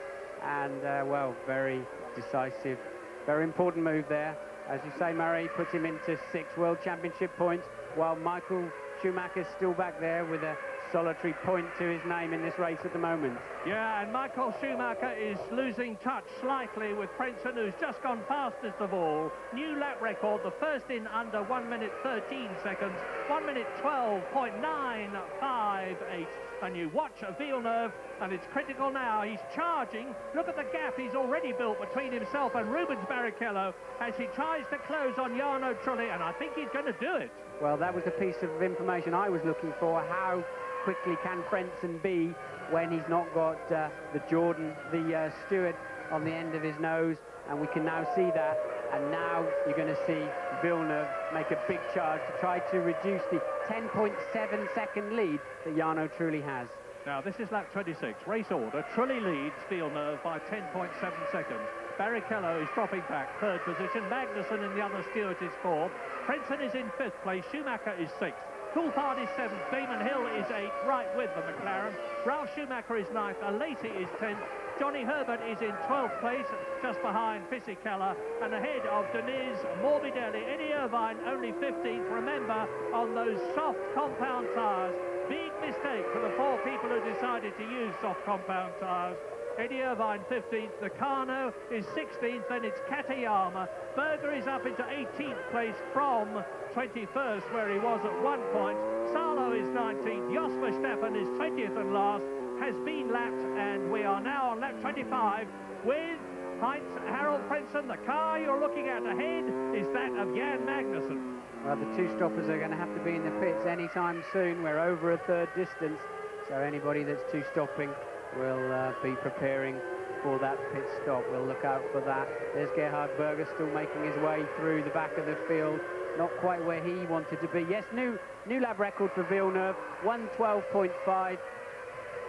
and, well, very decisive, very important move there. As you say, Murray puts him into 6 World Championship points, while Michael Schumacher's still back there with a solitary point to his name in this race at the moment. Yeah, and Michael Schumacher is losing touch slightly with Frentzen, who's just gone fastest of all. New lap record, the first in under 1 minute 13 seconds, 1 minute 12.958. And you watch Villeneuve, and it's critical now. He's charging. Look at the gap he's already built between himself and Rubens Barrichello as he tries to close on Jarno Trulli, and I think he's going to do it. Well, that was the piece of information I was looking for. How quickly can Frentzen be when he's not got the Jordan, the Stewart on the end of his nose? And we can now see that. And now you're going to see Villeneuve make a big charge to try to reduce the 10.7 second lead that Jarno Trulli has. Now, this is lap 26. Race order. Trulli leads Villeneuve by 10.7 seconds. Barrichello is dropping back, 3rd position. Magnussen in the other Stewart is 4th. Frentzen is in 5th place. Schumacher is 6th. Coulthard is 7th. Damon Hill is 8th, right with the McLaren. Ralf Schumacher is 9th. Alesi is 10th. Johnny Herbert is in 12th place, just behind Fisichella, and ahead of Deniz, Morbidelli. Eddie Irvine only 15th. Remember, on those soft compound tyres, big mistake for the 4 people who decided to use soft compound tyres. Eddie Irvine 15th, Nakano is 16th, then it's Katayama. Berger is up into 18th place from 21st, where he was at 1 point. Salo is 19th, Jos Verstappen is 20th and last, has been lapped, and we are now on lap 25 with Heinz Harald Frentzen. The car you're looking at ahead is that of Jan Magnussen. Well, the 2 stoppers are going to have to be in the pits anytime soon. We're over a 3rd distance, so anybody that's 2 stopping will be preparing for that pit stop. We'll look out for that. There's Gerhard Berger still making his way through the back of the field. Not quite where he wanted to be. Yes, new lap record for Villeneuve, 1:12.5.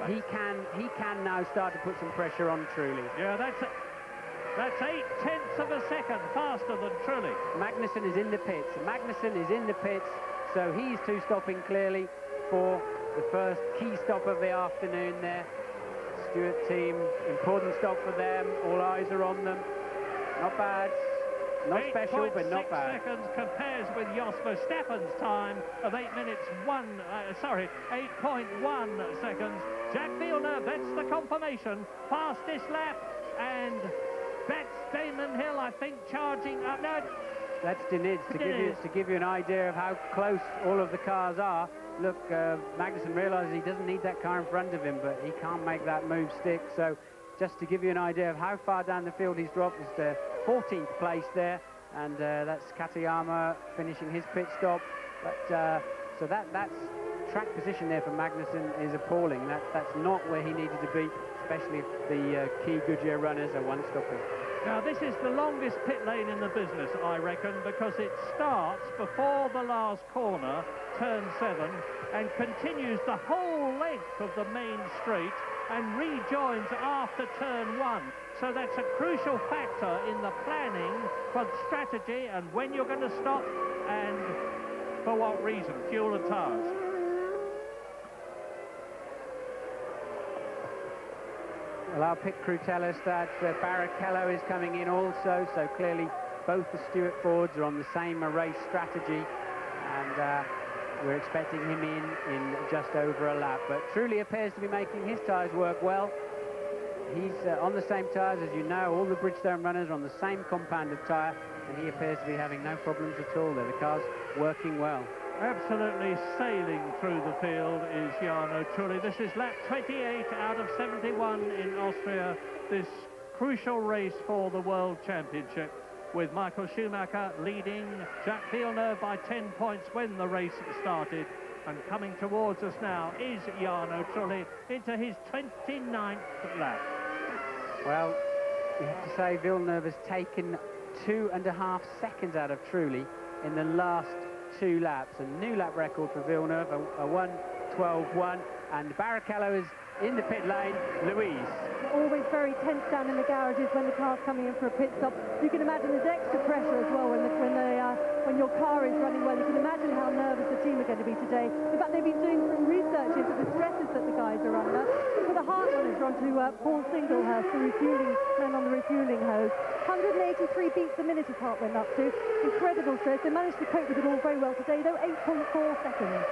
He can now start to put some pressure on Trulli. Yeah, that's 8/10 of a second faster than Trulli. Magnussen is in the pits. So he's 2 stopping clearly for the first key stop of the afternoon there. Stewart team, important stop for them. All eyes are on them. Not bad. Not special, but not bad. 8.6 seconds compares with Jos Verstappen's time of 8.1 seconds. Jacques Villeneuve, that's the confirmation. Fastest lap, and that's Damon Hill, I think, charging up. No, that's Deniz, to give you an idea of how close all of the cars are. Look, Magnussen realises he doesn't need that car in front of him, but he can't make that move stick. So just to give you an idea of how far down the field he's dropped, it's the 14th place there, and that's Katayama finishing his pit stop. But so that's track position there for Magnussen is appalling. That's not where he needed to be, especially if the key Goodyear runners are 1 stopping. Now, this is the longest pit lane in the business, I reckon, because it starts before the last corner, turn 7, and continues the whole length of the main straight and rejoins after turn 1. So that's a crucial factor in the planning for strategy and when you're going to stop and for what reason, fuel and tyres. Well, our pit crew tell us that Barrichello is coming in also, so clearly both the Stewart Fords are on the same race strategy, and we're expecting him in just over a lap. But truly appears to be making his tyres work well. He's on the same tyres, as you know. All the Bridgestone runners are on the same compound of tyre, and he appears to be having no problems at all there. The car's working well. Absolutely sailing through the field is Jarno Trulli. This is lap 28 out of 71 in Austria, this crucial race for the World Championship, with Michael Schumacher leading Jacques Villeneuve by 10 points when the race started. And coming towards us now is Jarno Trulli into his 29th lap. Well, you have to say Villeneuve has taken 2.5 seconds out of Trulli in the last 2 laps. A new lap record for Villeneuve, a 1:12.1, and Barrichello is in the pit lane. Louise. Always very tense down in the garages when the car's coming in for a pit stop. You can imagine there's extra pressure as well when your car is running well. You can imagine how nervous the team are going to be today. In fact, they've been doing some research into the stresses that the guys are under. For the Hart runners are onto Paul Singlehurst, the refueling man on the refueling hose. 183 beats a minute his heart went up to. Incredible stress. They managed to cope with it all very well today, though. 8.4 seconds.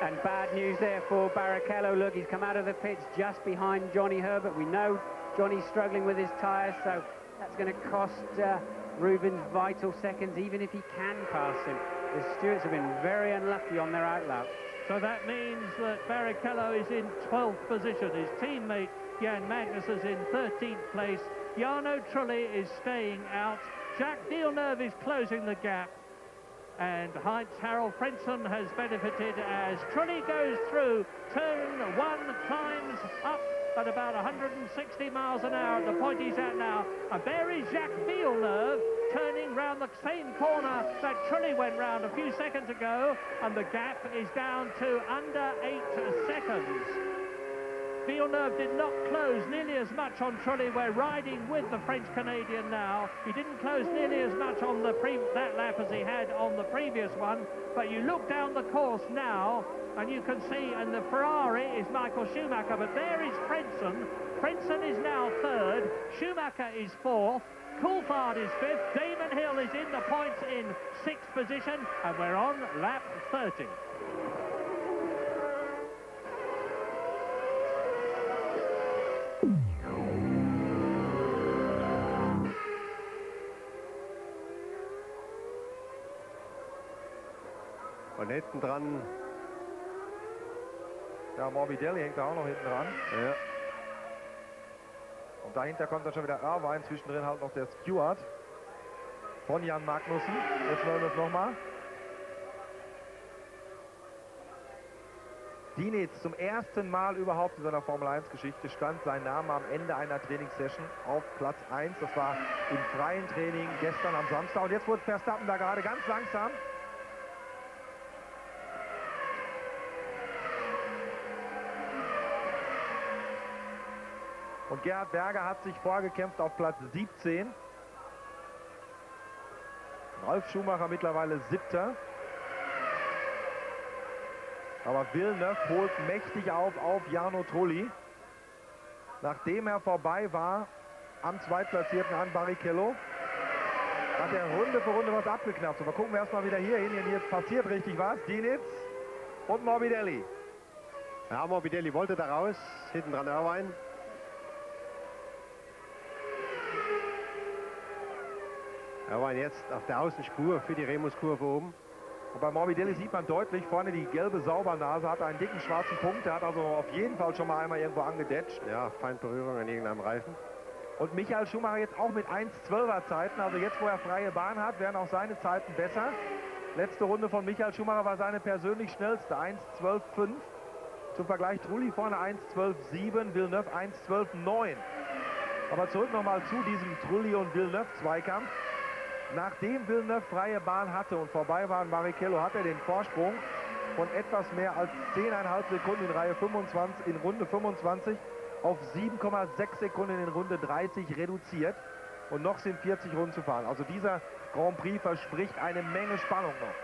And bad news there for Barrichello. Look, he's come out of the pits just behind Johnny Herbert. We know Johnny's struggling with his tyres, so that's going to cost Rubens vital seconds, even if he can pass him. The Stewarts have been very unlucky on their outlap. So that means that Barrichello is in 12th position. His teammate Jan Magnus is in 13th place. Jarno Trulli is staying out. Jacques Villeneuve is closing the gap. And Heinz-Harald Frentzen has benefited as Trulli goes through. Turn 1 climbs up at about 160 miles an hour at the point he's at now. And there is Jacques Villeneuve turning round the same corner that Trulli went round a few seconds ago. And the gap is down to under 8 seconds. Villeneuve did not close nearly as much on Trulli. We're riding with the French-Canadian now. He didn't close nearly as much on that lap as he had on the previous one. But you look down the course now, and you can see, and the Ferrari is Michael Schumacher, but there is Frentzen. Frentzen is now 3rd. Schumacher is 4th. Coulthard is 5th. Damon Hill is in the points in 6th position, and we're on lap 30. Und hinten dran. Ja, Morbidelli hängt da auch noch hinten dran. Ja. Und dahinter kommt dann schon wieder Irvine, zwischendrin halt noch der Stewart von Jan Magnussen. Jetzt wollen wir es nochmal. Dinitz, zum ersten Mal überhaupt in seiner Formel-1-Geschichte stand sein Name am Ende einer Trainingssession auf Platz 1. Das war im freien Training gestern am Samstag. Und jetzt wurde Verstappen da gerade ganz langsam. Und Gerhard Berger hat sich vorgekämpft auf Platz 17. Ralf Schumacher mittlerweile 7. Aber Villeneuve holt mächtig auf Jarno Trulli. Nachdem er vorbei war am Zweitplatzierten an Barrichello, hat er Runde für Runde was abgeknappt. So, wir gucken erstmal wieder hier hin. Hier passiert richtig was. Dinitz und Morbidelli. Ja, Morbidelli wollte da raus. Hinten dran Irvine. Irvine jetzt auf der Außenspur für die Remuskurve oben. Und bei Morbidelli sieht man deutlich vorne die gelbe Saubernase, hat einen dicken schwarzen Punkt, der hat also auf jeden Fall schon mal einmal irgendwo angedetscht. Ja, Feindberührung an irgendeinem Reifen. Und Michael Schumacher jetzt auch mit 1:12er Zeiten, also jetzt wo er freie Bahn hat, werden auch seine Zeiten besser. Letzte Runde von Michael Schumacher war seine persönlich schnellste, 1:12,5. Zum Vergleich Trulli vorne 1:12,7, Villeneuve 1:12,9. Aber zurück nochmal zu diesem Trulli und Villeneuve-Zweikampf. Nachdem Villeneuve freie Bahn hatte und vorbei war an Barrichello, hat er den Vorsprung von etwas mehr als 10,5 Sekunden in Runde 25 auf 7,6 Sekunden in Runde 30 reduziert. Und noch sind 40 Runden zu fahren. Also dieser Grand Prix verspricht eine Menge Spannung noch.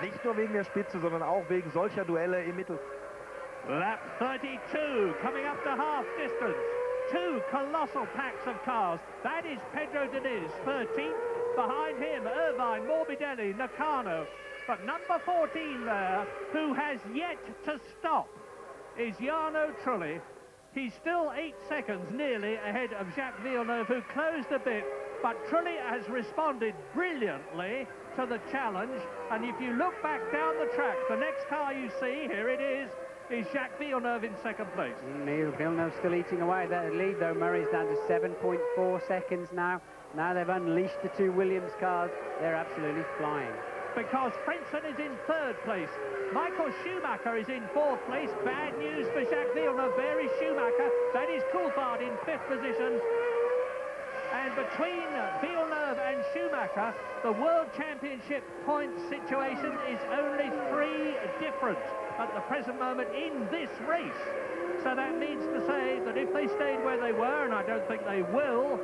Nicht nur wegen der Spitze, sondern auch wegen solcher Duelle im Mittel. Lap 32, coming up to half distance. Two colossal packs of cars. That is Pedro Diniz, 13th. Behind him, Irvine, Morbidelli, Nakano. But number 14 there, who has yet to stop, is Jarno Trulli. He's still 8 seconds nearly ahead of Jacques Villeneuve, who closed a bit. But Trulli has responded brilliantly to the challenge. And if you look back down the track, the next car you see, here it is Jacques Villeneuve in second place. Villeneuve still eating away at that lead, though. Murray's down to 7.4 seconds now. Now they've unleashed the two Williams cars. They're absolutely flying. Because Frentzen is in third place. Michael Schumacher is in fourth place. Bad news for Jacques Villeneuve. There is Schumacher. That is Coulthard in fifth position. And between Villeneuve and Schumacher, the World Championship points situation is only 3 different at the present moment in this race. So that means to say that if they stayed where they were, and I don't think they will,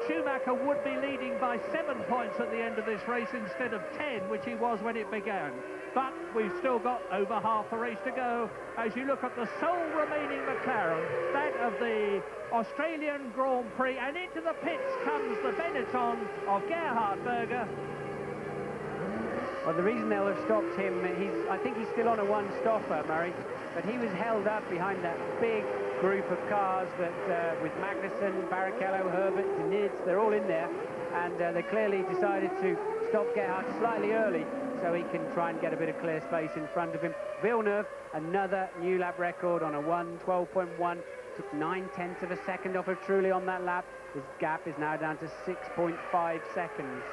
Schumacher would be leading by 7 points at the end of this race instead of 10, which he was when it began. But we've still got over half the race to go. As you look at the sole remaining McLaren, that of the Australian Grand Prix, and into the pits comes the Benetton of Gerhard Berger. Well, the reason they'll have stopped him, I think he's still on a one-stopper, Murray, but he was held up behind that big group of cars that with Magnussen, Barrichello, Herbert, Diniz, they're all in there, and they clearly decided to stop Gerhard slightly early so he can try and get a bit of clear space in front of him. Villeneuve, another new lap record on a 1:12.1, took 9/10 of a second off of Trulli on that lap. His gap is now down to 6.5 seconds.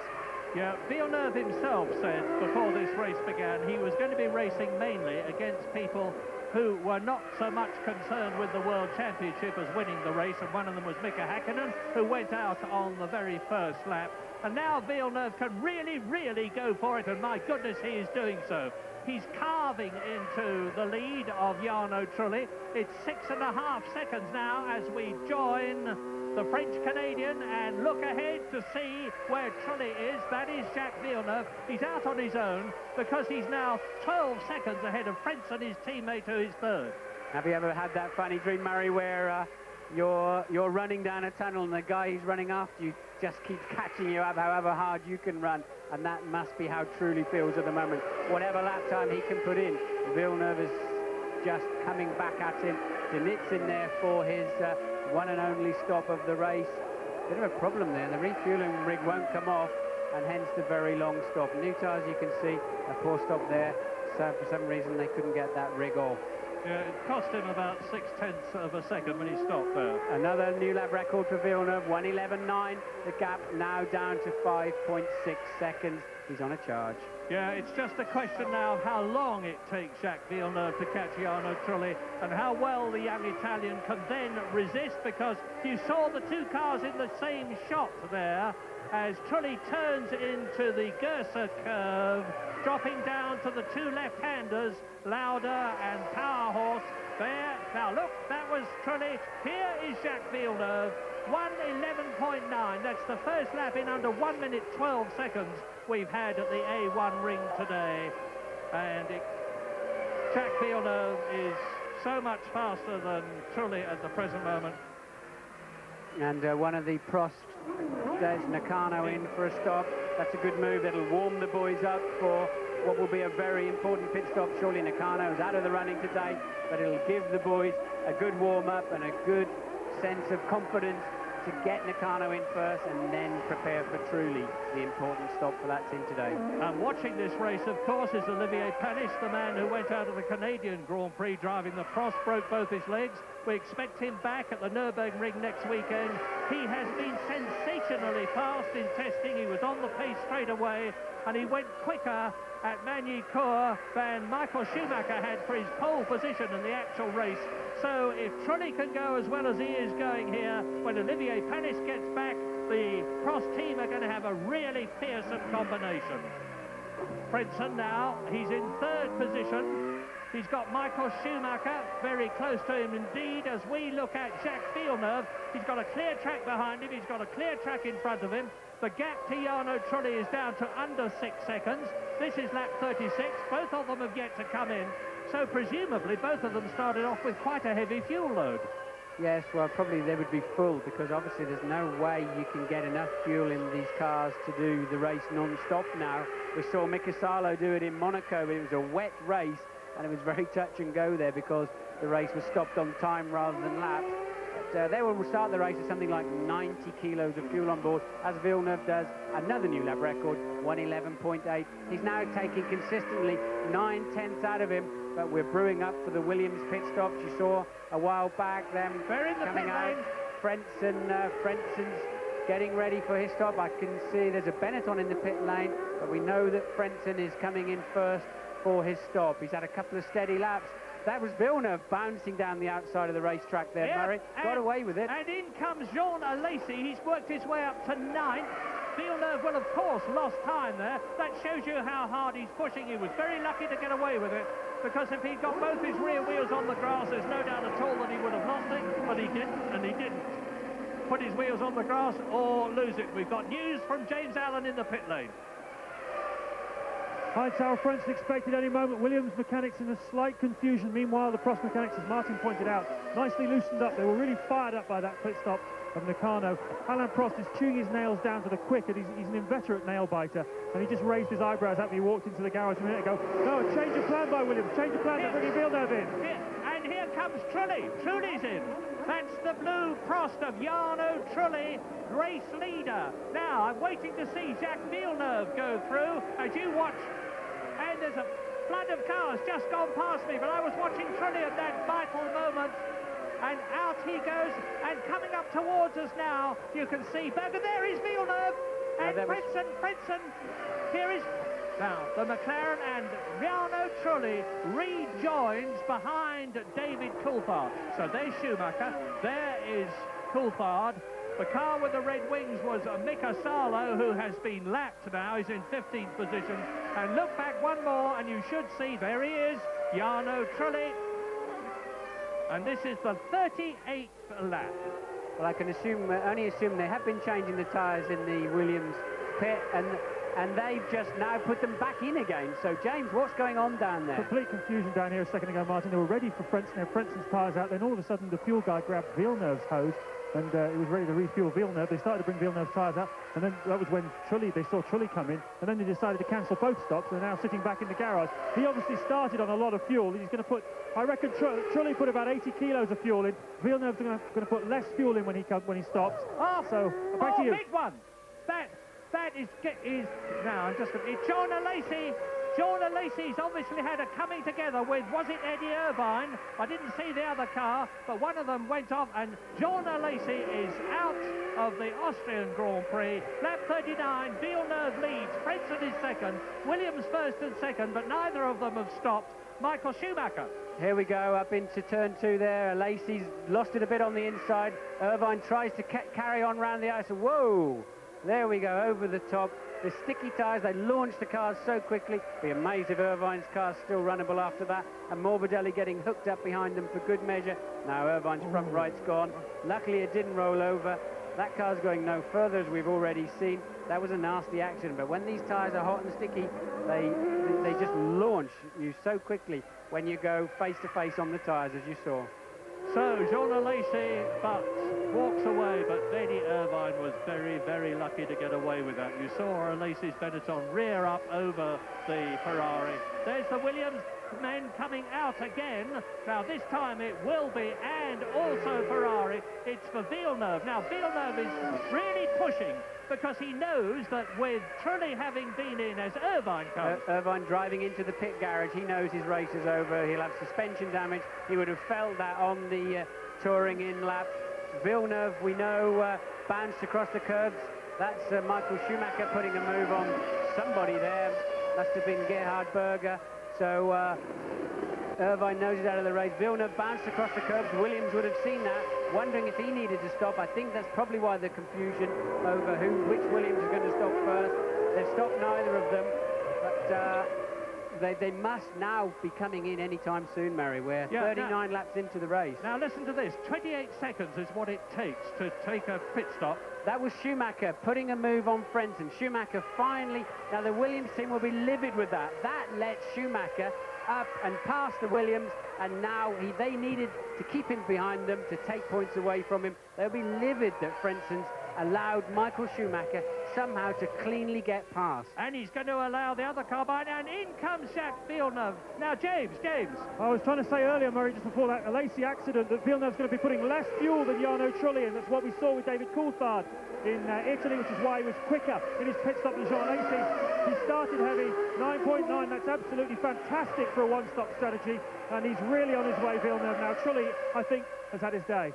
Yeah, Villeneuve himself said before this race began he was going to be racing mainly against people who were not so much concerned with the World Championship as winning the race, and one of them was Mika Hakkinen, who went out on the very first lap. And now Villeneuve can really go for it, and my goodness, he is doing so. He's carving into the lead of Jarno Trulli. It's 6.5 seconds now as we join the French-Canadian and look ahead to see where Trulli is. That is Jacques Villeneuve. He's out on his own because he's now 12 seconds ahead of Frentzen, his teammate, who is third. Have you ever had that funny dream, Murray, where you're running down a tunnel and the guy who's running after you just keeps catching you up however hard you can run? And that must be how Trulli feels at the moment. Whatever lap time he can put in, Villeneuve is just coming back at him. Diniz in there for his one and only stop of the race. Bit of a problem there. The refueling rig won't come off, and hence the very long stop. New tyres, you can see, a poor stop there. So for some reason they couldn't get that rig off. Yeah, it cost him about 0.6 of a second when he stopped there. Another new lap record for Villeneuve, 1:11.9. The gap now down to 5.6 seconds. He's on a charge. Yeah, it's just a question now of how long it takes Jacques Villeneuve to catch Jarno Trulli, and how well the young Italian can then resist, because you saw the two cars in the same shot there as Trulli turns into the Gerser curve, dropping down to the two left-handers, Lauda and Powerhorse. There, now look, that was Trulli. Here is Jacques Villeneuve, 1:11.9. That's the first lap in under 1 minute 12 seconds we've had at the A1 ring today. And Jacques Villeneuve is so much faster than Trulli at the present moment. And one of the Prost, there's Nakano in for a stop. That's a good move. It'll warm the boys up for what will be a very important pit stop. Surely Nakano is out of the running today, but it'll give the boys a good warm-up and a good sense of confidence to get Nakano in first and then prepare for truly the important stop for that team today. And watching this race, of course, is Olivier Panis, the man who went out of the Canadian Grand Prix driving the Prost, broke both his legs. We expect him back at the Nürburgring next weekend. He has been sensationally fast in testing. He was on the pace straight away, and he went quicker at Magny-Cours than Michael Schumacher had for his pole position in the actual race. So if Trulli can go as well as he is going here, when Olivier Panis gets back, the Prost team are going to have a really fearsome combination. Frentzen now, he's in third position. He's got Michael Schumacher very close to him indeed. As we look at Jacques Villeneuve, he's got a clear track behind him, he's got a clear track in front of him. The gap to Jarno Trulli is down to under 6 seconds. This is lap 36. Both of them have yet to come in. So presumably both of them started off with quite a heavy fuel load. Yes, well, probably they would be full, because obviously there's no way you can get enough fuel in these cars to do the race non-stop now. We saw Mika Salo do it in Monaco, but it was a wet race, and it was very touch and go there because the race was stopped on time rather than laps. But they will start the race with something like 90 kilos of fuel on board, as Villeneuve does another new lap record, 111.8. He's now taking consistently 9/10 out of him, but we're brewing up for the Williams pit stops. You saw a while back them They're in the coming pit out. lane. Frentzen's getting ready for his stop. I can see there's a Benetton in the pit lane, but we know that Frentzen is coming in first for his stop. He's had a couple of steady laps. That was Villeneuve bouncing down the outside of the racetrack there, Yeah, Murray. Got away with it. And in comes Jean Alesi. He's worked his way up to 9th. Villeneuve will, of course, lost time there. That shows you how hard he's pushing. He was very lucky to get away with it, because if he'd got both his rear wheels on the grass, there's no doubt at all that he would have lost it, but he didn't, and he didn't put his wheels on the grass or lose it. We've got news from James Allen in the pit lane. Hightower Frentzen expected any moment. Williams mechanics in a slight confusion. Meanwhile, the Prost mechanics, as Martin pointed out, nicely loosened up. They were really fired up by that pit stop of Nakano. Alain Prost is chewing his nails down to the quick, and he's an inveterate nail biter, and he just raised his eyebrows after he walked into the garage a minute ago. No, a change of plan by Williams. Change of plan, they're bringing Villeneuve in. And here comes Trulli. Trulli's in. That's the blue Prost of Jarno Trulli, race leader. Now, I'm waiting to see Jacques Villeneuve go through as you watch. And there's a flood of cars just gone past me, but I was watching Trulli at that vital moment. And out he goes, and coming up towards us now, you can see Berger. There is Villeneuve, and Frentzen, here is now the McLaren, and Jarno Trulli rejoins behind David Coulthard. So there's Schumacher, there is Coulthard. The car with the red wings was Mika Salo, who has been lapped now. He's in 15th position. And look back one more, and you should see, there he is, Jarno Trulli. And this is the 38th lap. Well, I can only assume they have been changing the tyres in the Williams pit, and they've just now put them back in again. So, James, what's going on down there? Complete confusion down here a second ago, Martin. They were ready for Frentzen. They had Frentzen's tyres out. Then all of a sudden, the fuel guy grabbed Villeneuve's hose, and he was ready to refuel Villeneuve. They started to bring Villeneuve's tyres out, and then that was when they saw Trulli come in, and then they decided to cancel both stops. They're now sitting back in the garage. He obviously started on a lot of fuel. He's going to put, I reckon Trulli put about 80 kilos of fuel in. Villeneuve's going to put less fuel in when he stops. So back to you. Big one. That is now. It's Jean Alesi. Jean Alesi's obviously had a coming together with, was it Eddie Irvine? I didn't see the other car, but one of them went off, and Jean Alesi is out of the Austrian Grand Prix. Lap 39, Villeneuve leads, Frentzen is second, Williams first and second, but neither of them have stopped. Michael Schumacher. Here we go, up into turn 2 there. Alesi's lost it a bit on the inside. Irvine tries to carry on round the ice. Whoa! There we go, over the top. The sticky tyres, they launched the cars so quickly. Be amazed if Irvine's car's still runnable after that. And Morbidelli getting hooked up behind them for good measure. Now Irvine's front right's gone. Luckily it didn't roll over. That car's going no further, as we've already seen. That was a nasty accident. But when these tyres are hot and sticky, they just launch you so quickly when you go face-to-face on the tyres, as you saw. So, Jean Alesi, but walks away, but Eddie Irvine was very, very lucky to get away with that. You saw Alesi's Benetton rear up over the Ferrari. There's the Williams men coming out again. Now, this time it will be, and also Ferrari, it's for Villeneuve. Now, Villeneuve is really pushing, because he knows that with Trulli having been in as Irvine comes. Irvine driving into the pit garage, he knows his race is over. He'll have suspension damage. He would have felt that on the touring in lap. Villeneuve, we know, bounced across the curbs. That's Michael Schumacher putting a move on somebody there. Must have been Gerhard Berger. So Irvine knows it out of the race. Villeneuve bounced across the curbs. Williams would have seen that, wondering if he needed to stop. I think that's probably why the confusion over which Williams is going to stop first. They've stopped neither of them, but they must now be coming in anytime soon, Murray. We're 39 laps into the race. Now listen to this, 28 seconds is what it takes to take a pit stop. That was Schumacher putting a move on Frentzen. Schumacher finally, now the Williams team will be livid with that. That let Schumacher up and past the Williams, and now they needed to keep him behind them to take points away from him. They'll be livid that Frenzen's allowed Michael Schumacher somehow to cleanly get past. And he's going to allow the other car by, and in comes Jacques Villeneuve. Now, James. I was trying to say earlier, Murray, just before that Lacey accident, that Villeneuve's going to be putting less fuel than Jarno Trulli, and that's what we saw with David Coulthard in Italy, which is why he was quicker in his pit stop than Jean Lacey. He started heavy, 9.9, that's absolutely fantastic for a one-stop strategy, and he's really on his way, Villeneuve. Now, Trulli, I think, has had his day.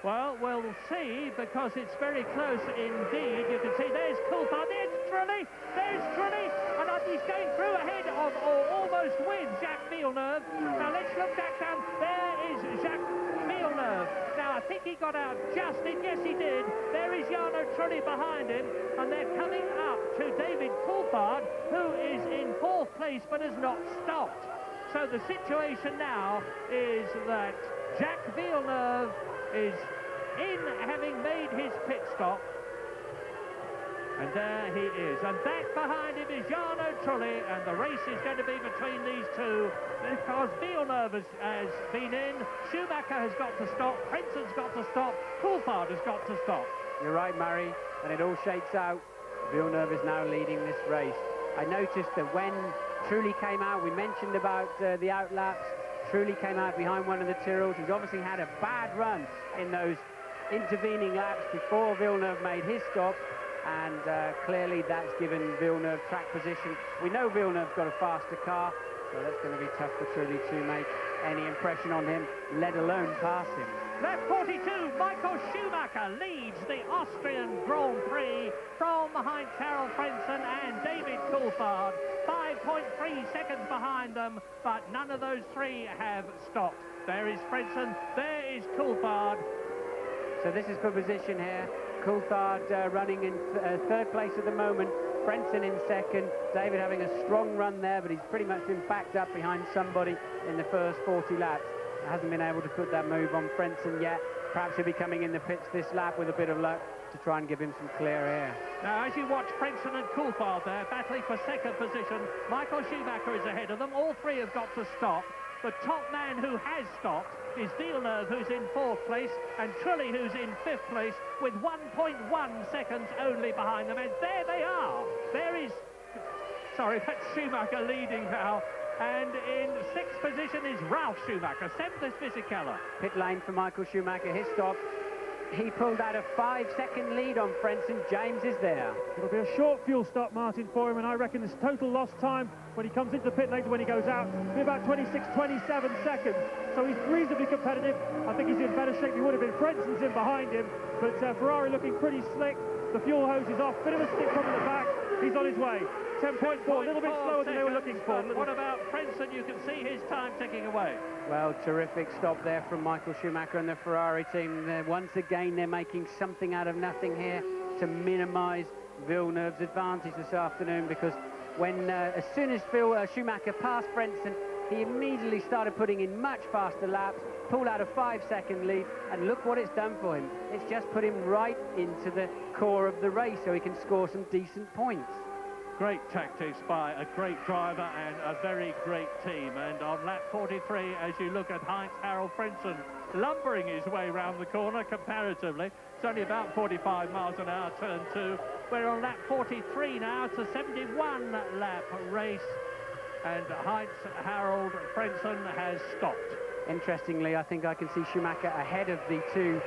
Well, we'll see, because it's very close indeed. You can see there's Coulthard, there's Trulli, and he's going through ahead of, or almost with, Jacques Villeneuve. Now let's look back down. There is Jacques Villeneuve. Now I think he got out just in, yes he did. There is Jarno Trulli behind him, and they're coming up to David Coulthard, who is in 4th place but has not stopped. So the situation now is that Jacques Villeneuve is in, having made his pit stop, and there he is, and back behind him is Jarno Trulli, and the race is going to be between these two, because Villeneuve has been in, Schumacher has got to stop, Frenzen's got to stop, Coulthard has got to stop. You're right, Murray, and it all shakes out. Villeneuve is now leading this race. I noticed that when Trulli came out, we mentioned about the outlaps. Trulli came out behind one of the Tyrrells. He's obviously had a bad run in those intervening laps before Villeneuve made his stop, and clearly that's given Villeneuve track position. We know Villeneuve's got a faster car, so that's going to be tough for Trulli to make any impression on him, let alone pass him. Lap 42, Michael Schumacher leads the Austrian Grand Prix from Heinz-Harald Frentzen and David Coulthard. 5.3 seconds behind them, but none of those three have stopped. There is Frentzen, there is Coulthard. So this is for position here. Coulthard running in 3rd place at the moment. Frentzen in 2nd. David having a strong run there, but he's pretty much been backed up behind somebody in the first 40 laps. Hasn't been able to put that move on Frentzen yet. Perhaps he'll be coming in the pits this lap with a bit of luck to try and give him some clear air. Now, as you watch Frentzen and Coulthard there battling for 2nd position, Michael Schumacher is ahead of them. All three have got to stop. The top man who has stopped is Villeneuve, who's in 4th place, and Trulli, who's in 5th place, with 1.1 seconds only behind them. And there they are. There is... Sorry, that's Schumacher leading now. And in 6th position is Ralf Schumacher. 7th is Fisichella. Pit lane for Michael Schumacher. His stop. He pulled out a 5-second lead on Frentzen. James is there. It'll be a short fuel stop, Martin, for him, and I reckon his total lost time when he comes into the pit lane to when he goes out will be about 26, 27 seconds. So he's reasonably competitive. I think he's in better shape. He would have been. Frenzen's in behind him, but Ferrari looking pretty slick. The fuel hose is off. Bit of a stick from the back. He's on his way. 10.4, a little bit slower than they were looking for. What about Frentzen? You can see his time ticking away. Well, terrific stop there from Michael Schumacher and the Ferrari team. Once again, they're making something out of nothing here to minimise Villeneuve's advantage this afternoon, because when as soon as Schumacher passed Frentzen, he immediately started putting in much faster laps, pulled out a 5-second lead, and look what it's done for him. It's just put him right into the core of the race so he can score some decent points. Great tactics by a great driver and a very great team. And on lap 43, as you look at Heinz-Harald Frentzen lumbering his way round the corner comparatively, it's only about 45 miles an hour, turn 2. We're on lap 43 now. It's a 71-lap race, and Heinz-Harald Frentzen has stopped. Interestingly, I think I can see Schumacher ahead of the two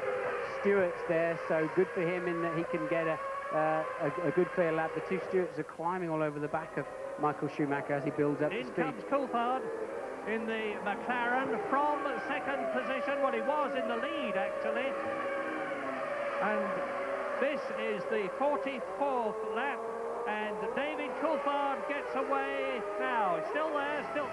Stewarts there, so good for him in that he can get a good clear lap. The two Stewarts are climbing all over the back of Michael Schumacher as he builds up to speed. In comes Coulthard. in the McLaren from second position. Well, he was in the lead, actually. And this is the 44th lap, and David Coulthard gets away now. It's still there, still.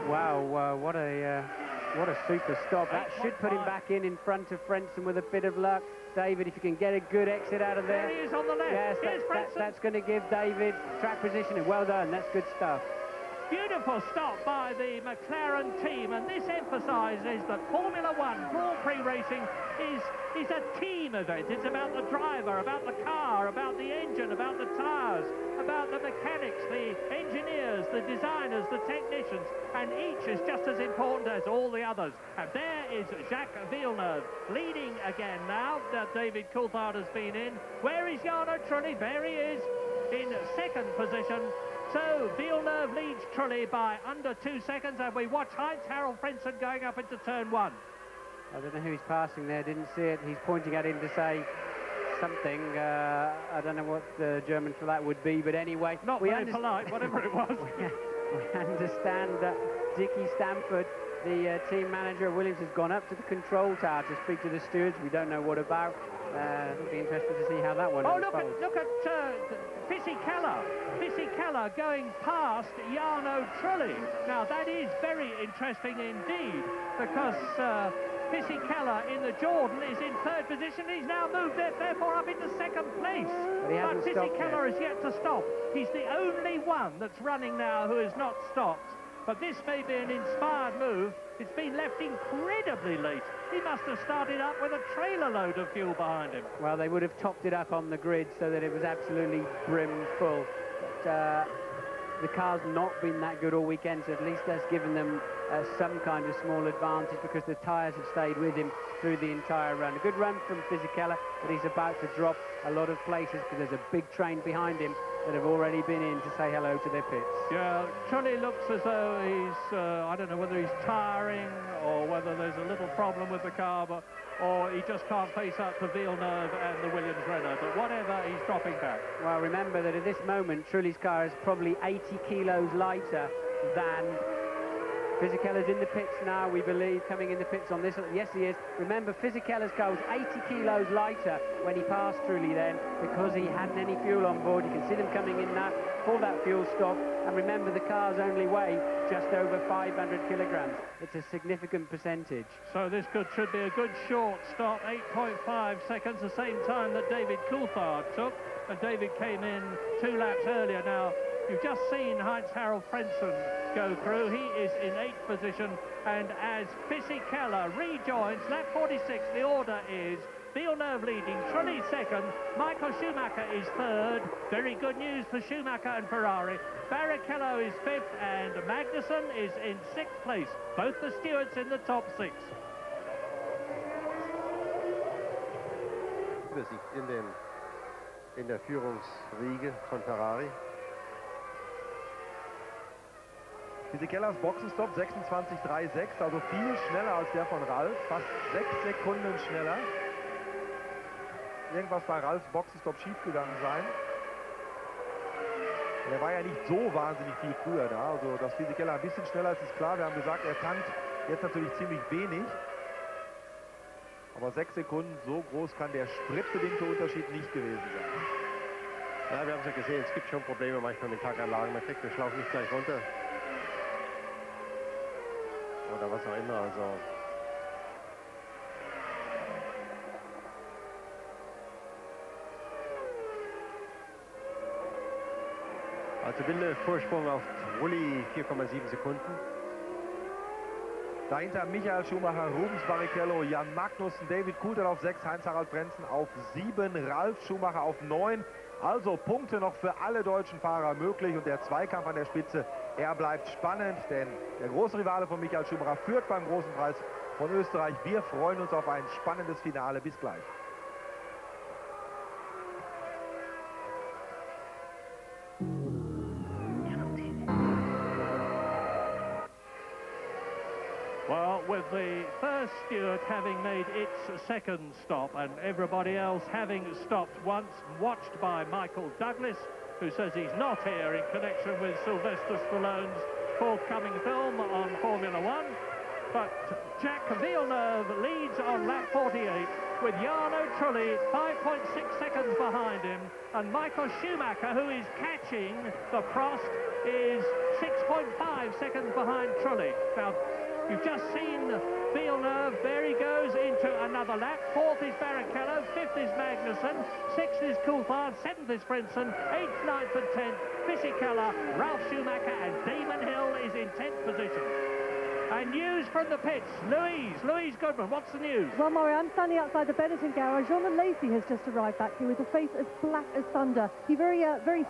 Wow, what a super stop. That should put him back in front of Frentzen with a bit of luck. David, if you can get a good exit out of there. There he is on the left. Yes, that's going to give David track positioning. Well done, that's good stuff. Beautiful stop by the McLaren team, and this emphasises that Formula One Grand Prix racing is a team event. It's about the driver, about the car, about the engine, about the tyres, about the mechanics, the engineers, the designers, the technicians, and each is just as important as all the others. And there is Jacques Villeneuve leading again now that David Coulthard has been in. Where is Jarno Trulli? There he is in second position. So Villeneuve leads Trulli by under 2 seconds, and we watch Heinz-Harald Frentzen going up into turn 1. I don't know who he's passing there, didn't see it. He's pointing at him to say something. I don't know what the German for that would be, but anyway. Not very polite, whatever it was. We understand that Dickie Stanford, the team manager of Williams, has gone up to the control tower to speak to the stewards. We don't know what about. It'll be interesting to see how that one unfolds. Look at Fisichella going past Jarno Trulli. Now that is very interesting indeed, because Fisichella in the Jordan is in third position. He's now moved therefore up into second place. But Fisichella has yet to stop. He's the only one that's running now who has not stopped. But this may be an inspired move. It's been left incredibly late. He must have started up with a trailer load of fuel behind him. Well, they would have topped it up on the grid so that it was absolutely brim full. But the car's not been that good all weekend, so at least that's given them some kind of small advantage, because the tyres have stayed with him through the entire run. A good run from Fisichella, but he's about to drop a lot of places because there's a big train behind him that have already been in to say hello to their pits. Yeah, Trulli looks as though he's, I don't know whether he's tiring or whether there's a little problem with the car, or he just can't face up to Villeneuve and the Williams Renault. But whatever, he's dropping back. Well, remember that at this moment, Trulli's car is probably 80 kilos lighter than Fisichella's in the pits now, we believe, coming in the pits on this. Yes, he is. Remember, Fisichella's car was 80 kilos lighter when he passed Trulli then, because he hadn't any fuel on board. You can see them coming in now for that fuel stop. And remember, the cars only weigh just over 500 kilograms. It's a significant percentage. So this should be a good short stop, 8.5 seconds, the same time that David Coulthard took. And David came in 2 laps earlier. Now, you've just seen Heinz-Harald Frentzen go through. He is in 8th position, and as Fisichella rejoins lap 46, the order is Villeneuve leading, Trulli second, Michael Schumacher is third. Very good news for Schumacher and Ferrari. Barrichello is 5th, and Magnussen is in 6th place. Both the stewards in the top 6. Übersicht in der Führungsriege von Ferrari. Fisichellas Boxenstopp 26,36, also viel schneller als der von Ralf, fast 6 Sekunden schneller. Irgendwas bei Ralfs Boxenstopp schiefgegangen sein. Er war ja nicht so wahnsinnig viel früher da, also dass Fisichella ein bisschen schneller ist, ist klar. Wir haben gesagt, er tankt jetzt natürlich ziemlich wenig. Aber 6 Sekunden, so groß kann der spritbedingte Unterschied nicht gewesen sein. Ja, wir haben es ja gesehen, es gibt schon Probleme manchmal mit Tankanlagen. Man kriegt den Schlauch nicht gleich runter. Oder was auch immer, also. Also Villeneuve Vorsprung auf Trulli 4,7 Sekunden. Dahinter Michael Schumacher, Rubens Barrichello, Jan Magnussen, David Coulthard auf 6, Heinz-Harald Frentzen auf 7, Ralf Schumacher auf 9. Also Punkte noch für alle deutschen Fahrer möglich, und der Zweikampf an der Spitze, er bleibt spannend, denn der große Rivale von Michael Schumacher führt beim großen Preis von Österreich. Wir freuen uns auf ein spannendes Finale. Bis gleich. Well, with the first steward having made its second stop and everybody else having stopped once, watched by Michael Douglas, who says he's not here in connection with Sylvester Stallone's forthcoming film on Formula One. But Jacques Villeneuve leads on lap 48 with Jarno Trulli 5.6 seconds behind him, and Michael Schumacher, who is catching the Prost, is 6.5 seconds behind Trulli. Now, you've just seen Villeneuve, there he goes into another lap. Fourth is Barrichello, fifth is Magnussen, sixth is Coulthard, seventh is Frentzen, eighth, ninth and 10th, Fisichella, Ralf Schumacher and Damon Hill is in 10th position. And news from the pits, Louise Goodman, what's the news? Well, Maury, I'm standing outside the Benetton garage. Jean Lacey has just arrived back here with a face as black as thunder. He very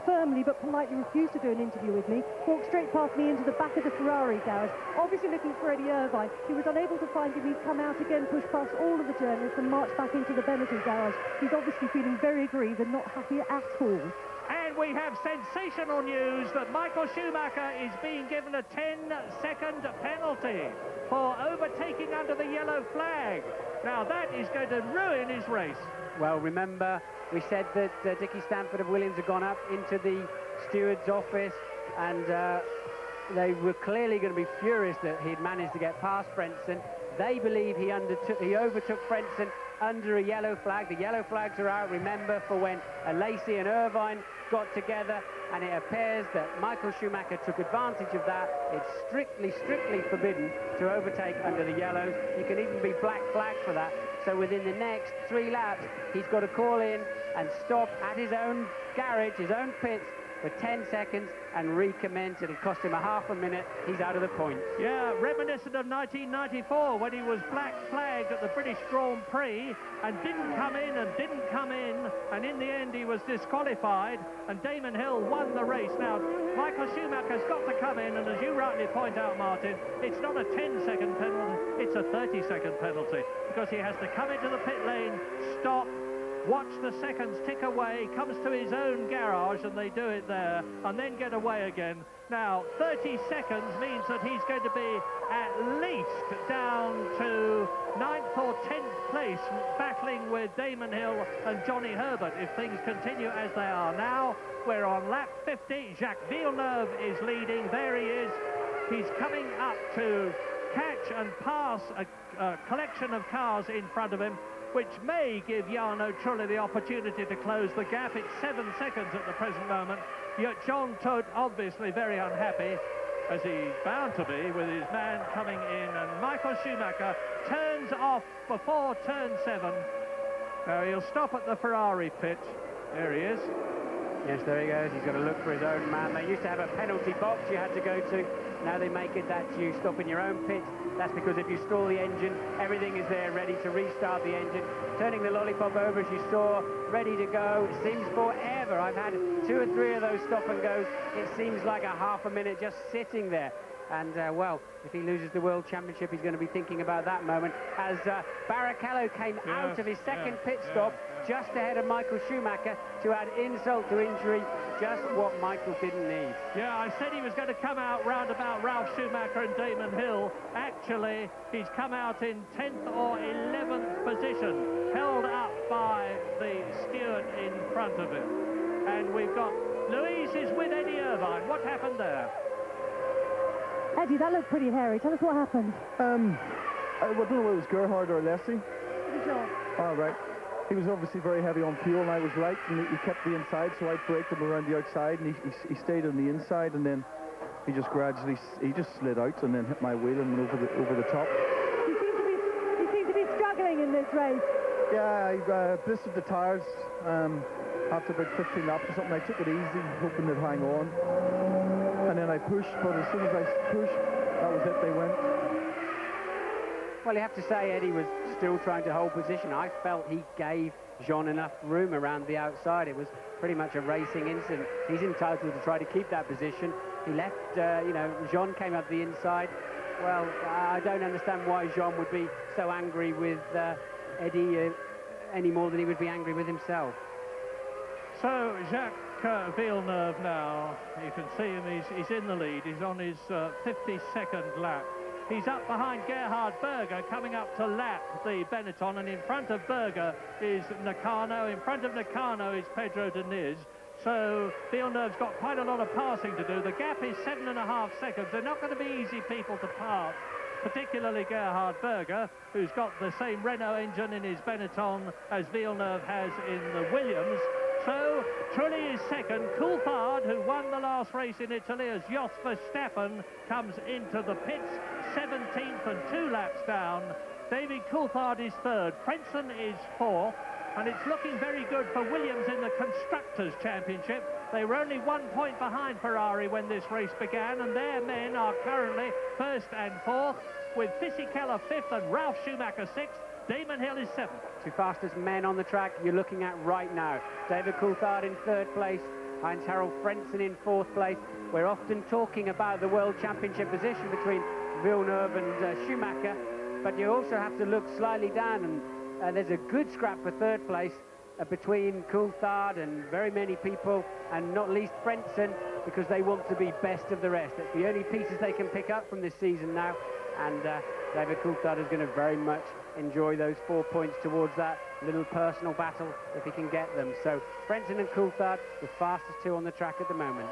firmly but politely refused to do an interview with me, walked straight past me into the back of the Ferrari garage, obviously looking for Eddie Irvine. He was unable to find him. He's come out again, pushed past all of the journalists and marched back into the Benetton garage. He's obviously feeling very aggrieved and not happy at all. And we have sensational news that Michael Schumacher is being given a 10-second penalty for overtaking under the yellow flag. Now that is going to ruin his race. Well, remember, we said that Dickie Stanford of Williams had gone up into the steward's office, and they were clearly going to be furious that he'd managed to get past Frentzen. They believe he overtook Frentzen under a yellow flag. The yellow flags are out, remember, for when Lacey and Irvine got together, and it appears that Michael Schumacher took advantage of that. It's strictly forbidden to overtake under the yellows. You can even be black flagged for that. So within the next 3 laps, he's got to call in and stop at his own garage, his own pits, for 10 seconds and recommence. It'll cost him a half a minute. He's out of the points. Yeah, reminiscent of 1994 when he was black flagged at the British Grand Prix and didn't come in, and in the end he was disqualified, and Damon Hill won the race. Now, Michael Schumacher's got to come in, and as you rightly point out, Martin, it's not a 10-second penalty, it's a 30-second penalty, because he has to come into the pit lane, stop, watch the seconds tick away, comes to his own garage, and they do it there, and then get away again. Now, 30 seconds means that he's going to be at least down to 9th or 10th place, battling with Damon Hill and Johnny Herbert if things continue as they are now. We're on lap 50. Jacques Villeneuve is leading. There he is. He's coming up to catch and pass a collection of cars in front of him, which may give Jarno Trulli the opportunity to close the gap. It's 7 seconds at the present moment. Yet John Todt obviously very unhappy, as he's bound to be, with his man coming in, and Michael Schumacher turns off before turn 7. Now he'll stop at the Ferrari pit. There he is. Yes, there he goes. He's got to look for his own man. They used to have a penalty box you had to go to. Now they make it that you stop in your own pit. That's because if you stall the engine, everything is there ready to restart the engine. Turning the lollipop over, as you saw, ready to go. It seems forever. I've had 2 or 3 of those stop and goes. It seems like a half a minute just sitting there. And, well, if he loses the World Championship, he's going to be thinking about that moment. As Barrichello came out of his second pit stop, just ahead of Michael Schumacher, to add insult to injury, just what Michael didn't need. Yeah, I said he was going to come out round about Ralf Schumacher and Damon Hill. Actually, he's come out in 10th or 11th position, held up by the steward in front of him. And we've got Louise is with Eddie Irvine. What happened there? Eddie, that looked pretty hairy. Tell us what happened. I don't know whether it was Gerhard or Leslie. It was John. All right. He was obviously very heavy on fuel, and I was light, and he kept the inside, so I braked him around the outside, and he stayed on the inside, and then he just gradually, he just slid out and then hit my wheel and went over the top. You seem to be struggling in this race. Yeah, I blistered the tires after about 15 laps or something. I took it easy, hoping they'd hang on. And then I pushed, but as soon as I pushed, that was it, they went. Well, you have to say Eddie was still trying to hold position. I felt he gave Jean enough room around the outside. It was pretty much a racing incident. He's entitled to try to keep that position. He left, Jean came up the inside. Well, I don't understand why Jean would be so angry with Eddie any more than he would be angry with himself. So, Jacques Villeneuve now, you can see him, he's in the lead. He's on his 52nd lap. He's up behind Gerhard Berger, coming up to lap the Benetton, and in front of Berger is Nakano. In front of Nakano is Pedro Diniz. So Villeneuve's got quite a lot of passing to do. The gap is 7.5 seconds. They're not going to be easy people to pass, particularly Gerhard Berger, who's got the same Renault engine in his Benetton as Villeneuve has in the Williams. So Trulli is second. Coulthard, who won the last race in Italy as Jos Verstappen, comes into the pits, 17th and 2 laps down. David Coulthard is third. Frentzen is fourth. And it's looking very good for Williams in the Constructors' Championship. They were only 1 point behind Ferrari when this race began, and their men are currently first and fourth, with Fisichella fifth and Ralf Schumacher sixth. Damon Hill is seventh. Two fastest men on the track you're looking at right now. David Coulthard in third place, Heinz-Harald Frentzen in fourth place. We're often talking about the World Championship position between Villeneuve and Schumacher, but you also have to look slightly down, and there's a good scrap for third place between Coulthard and very many people, and not least Frentzen, because they want to be best of the rest. It's the only pieces they can pick up from this season now, and David Coulthard is going to very much enjoy those 4 points towards that little personal battle if he can get them. So Frentzen and Coulthard, the fastest two on the track at the moment.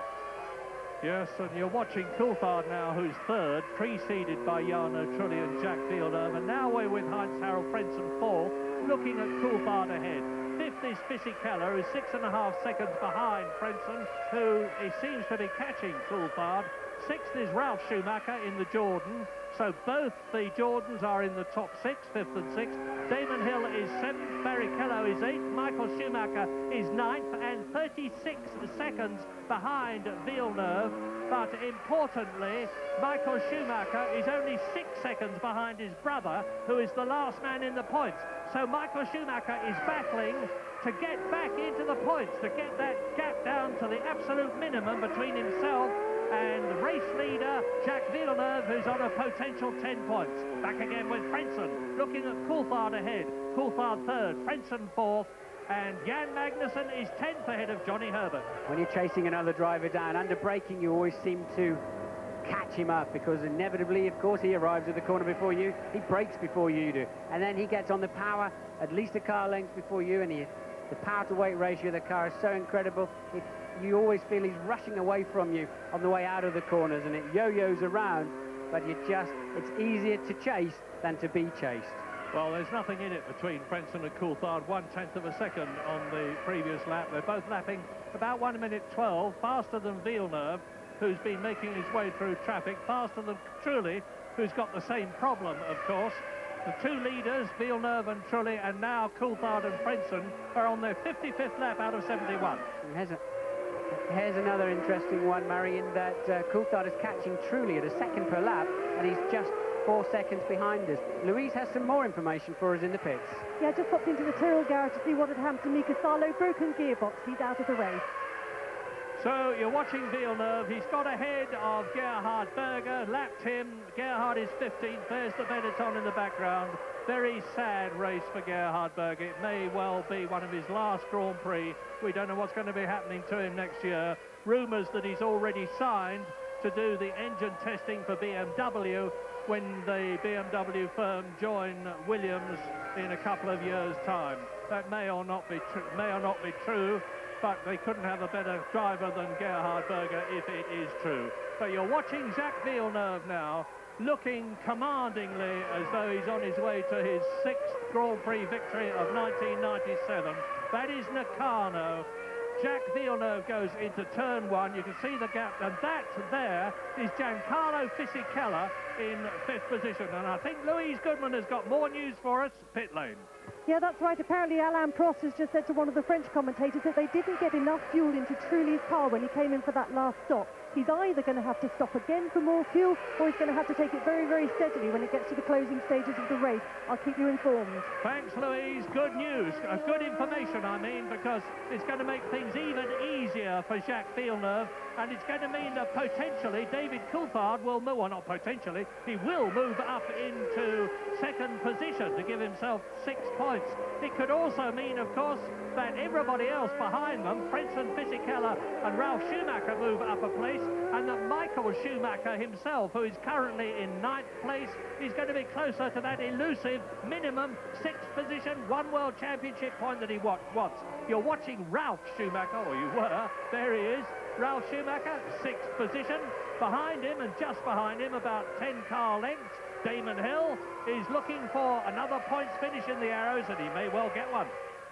Yes, and you're watching Coulthard now, who's third, preceded by Jarno Trulli and Jacques Villeneuve, and now we're with Heinz-Harald Frentzen fourth, looking at Coulthard ahead. Fifth is Fisichella, who's 6.5 seconds behind Frentzen, who he seems to be catching Coulthard. Sixth is Ralf Schumacher in the Jordan, so both the Jordans are in the top six, fifth and sixth. Damon Hill is seventh, Barrichello is eighth, Michael Schumacher is ninth, and 36 seconds behind Villeneuve. But importantly, Michael Schumacher is only 6 seconds behind his brother, who is the last man in the points. So Michael Schumacher is battling to get back into the points, to get that gap down to the absolute minimum between himself and the race leader, Jacques Villeneuve, who's on a potential 10 points. Back again with Frentzen, looking at Coulthard ahead. Coulthard third, Frentzen fourth, and Jan Magnussen is 10th ahead of Johnny Herbert. When you're chasing another driver down, under braking, you always seem to catch him up, because inevitably, of course, he arrives at the corner before you, he brakes before you do, and then he gets on the power at least a car length before you, and the power to weight ratio of the car is so incredible. You always feel he's rushing away from you on the way out of the corners, and it yo-yos around, but it's easier to chase than to be chased. Well, there's nothing in it between Frentzen and Coulthard, 1/10 of a second on the previous lap. They're both lapping about 1 minute 12, faster than Villeneuve, who's been making his way through traffic, faster than Trulli, who's got the same problem, of course. The two leaders, Villeneuve and Trulli, and now Coulthard and Frentzen, are on their 55th lap out of 71. Here's another interesting one, Murray, in that Coulthard is catching Trulli at a second per lap, and he's just 4 seconds behind us. Louise has some more information for us in the pits. Yeah, just popped into the Tyrrell garage to see what had happened to Mika. Broken gearbox, he's out of the race. So you're watching Villeneuve. He's got ahead of Gerhard Berger, lapped him. Gerhard is 15th. There's the Benetton in the background. Very sad race for Gerhard Berger. It may well be one of his last Grand Prix. We don't know what's going to be happening to him next year. Rumours that he's already signed to do the engine testing for BMW when the BMW firm join Williams in a couple of years' time. That may or not be true. But they couldn't have a better driver than Gerhard Berger if it is true. But you're watching Jacques Villeneuve now, looking commandingly as though he's on his way to his 6th Grand Prix victory of 1997. That is Nakano. Jacques Villeneuve goes into turn 1. You can see the gap, and that there is Giancarlo Fisichella in 5th position. And I think Louise Goodman has got more news for us, pit lane. Yeah, that's right. Apparently Alain Prost has just said to one of the French commentators that they didn't get enough fuel into Trulli's car when he came in for that last stop. He's either going to have to stop again for more fuel, or he's going to have to take it very, very steadily when it gets to the closing stages of the race. I'll keep you informed. Thanks, Louise. Good news. Good information, I mean, because it's going to make things even easier for Jacques Villeneuve, and it's going to mean that potentially David Coulthard will move, well, not potentially, he will move up into 2nd position to give himself 6 points. It could also mean, of course, that everybody else behind them, Frentzen, Fisichella and Ralf Schumacher, move up a place. race, and that Michael Schumacher himself, who is currently in 9th place, is going to be closer to that elusive minimum 6th position, one World Championship point that he wants. You're watching Ralf Schumacher, or you were, there he is, Ralf Schumacher, 6th position. Behind him, and just behind him, about 10 car lengths, Damon Hill is looking for another points finish in the Arrows, and he may well get one.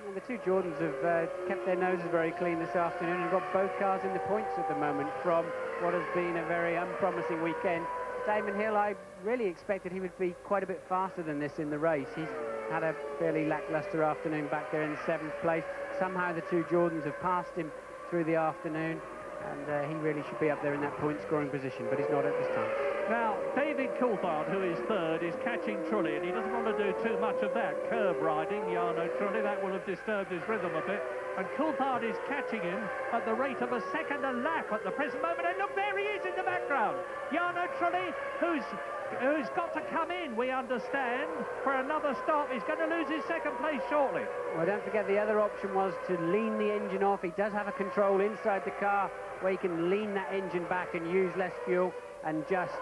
Well, the two Jordans have kept their noses very clean this afternoon and got both cars in the points at the moment from what has been a very unpromising weekend. Damon Hill, I really expected he would be quite a bit faster than this in the race. He's had a fairly lackluster afternoon back there in 7th place. Somehow the two Jordans have passed him through the afternoon, and he really should be up there in that point-scoring position, but he's not at this time. Now, David Coulthard, who is 3rd, is catching Trulli, and he doesn't want to do too much of that curb riding, Jarno Trulli. That will have disturbed his rhythm a bit. And Coulthard is catching him at the rate of a second a lap at the present moment. And look, there he is in the background. Jarno Trulli, who's got to come in, we understand, for another stop. He's going to lose his 2nd place shortly. Well, don't forget the other option was to lean the engine off. He does have a control inside the car where he can lean that engine back and use less fuel and just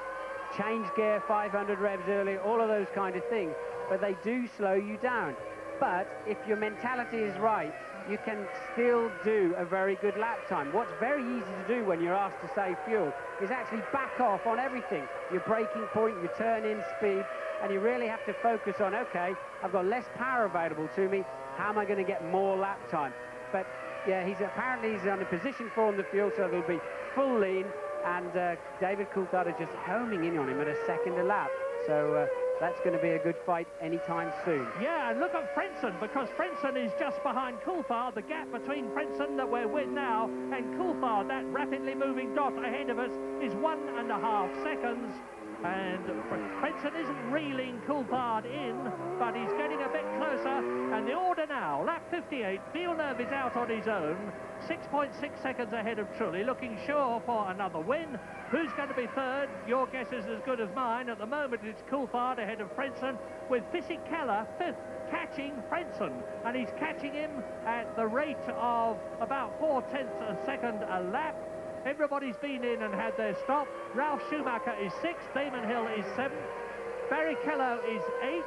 change gear 500 revs early, all of those kind of things. But they do slow you down. But if your mentality is right, you can still do a very good lap time. What's very easy to do when you're asked to save fuel is actually back off on everything. Your braking point, your turn-in speed, and you really have to focus on, okay, I've got less power available to me, how am I going to get more lap time? But yeah, he's on a position 4 on the field, so there'll be full lean, and David Coulthard is just homing in on him at a second a lap. So that's going to be a good fight anytime soon. Yeah, and look at Frentzen, because Frentzen is just behind Coulthard. The gap between Frentzen that we're with now and Coulthard, that rapidly moving dot ahead of us, is 1.5 seconds. And Frentzen isn't reeling Coulthard in, but he's getting a bit closer. And the order now, lap 58, Villeneuve is out on his own, 6.6 seconds ahead of Trulli, looking sure for another win. Who's going to be 3rd? Your guess is as good as mine. At the moment, it's Coulthard ahead of Frentzen, with Fisichella 5th, catching Frentzen. And he's catching him at the rate of about 0.4 a second a lap. Everybody's been in and had their stop. Ralf Schumacher is 6th, Damon Hill is 7th, Barrichello is 8th,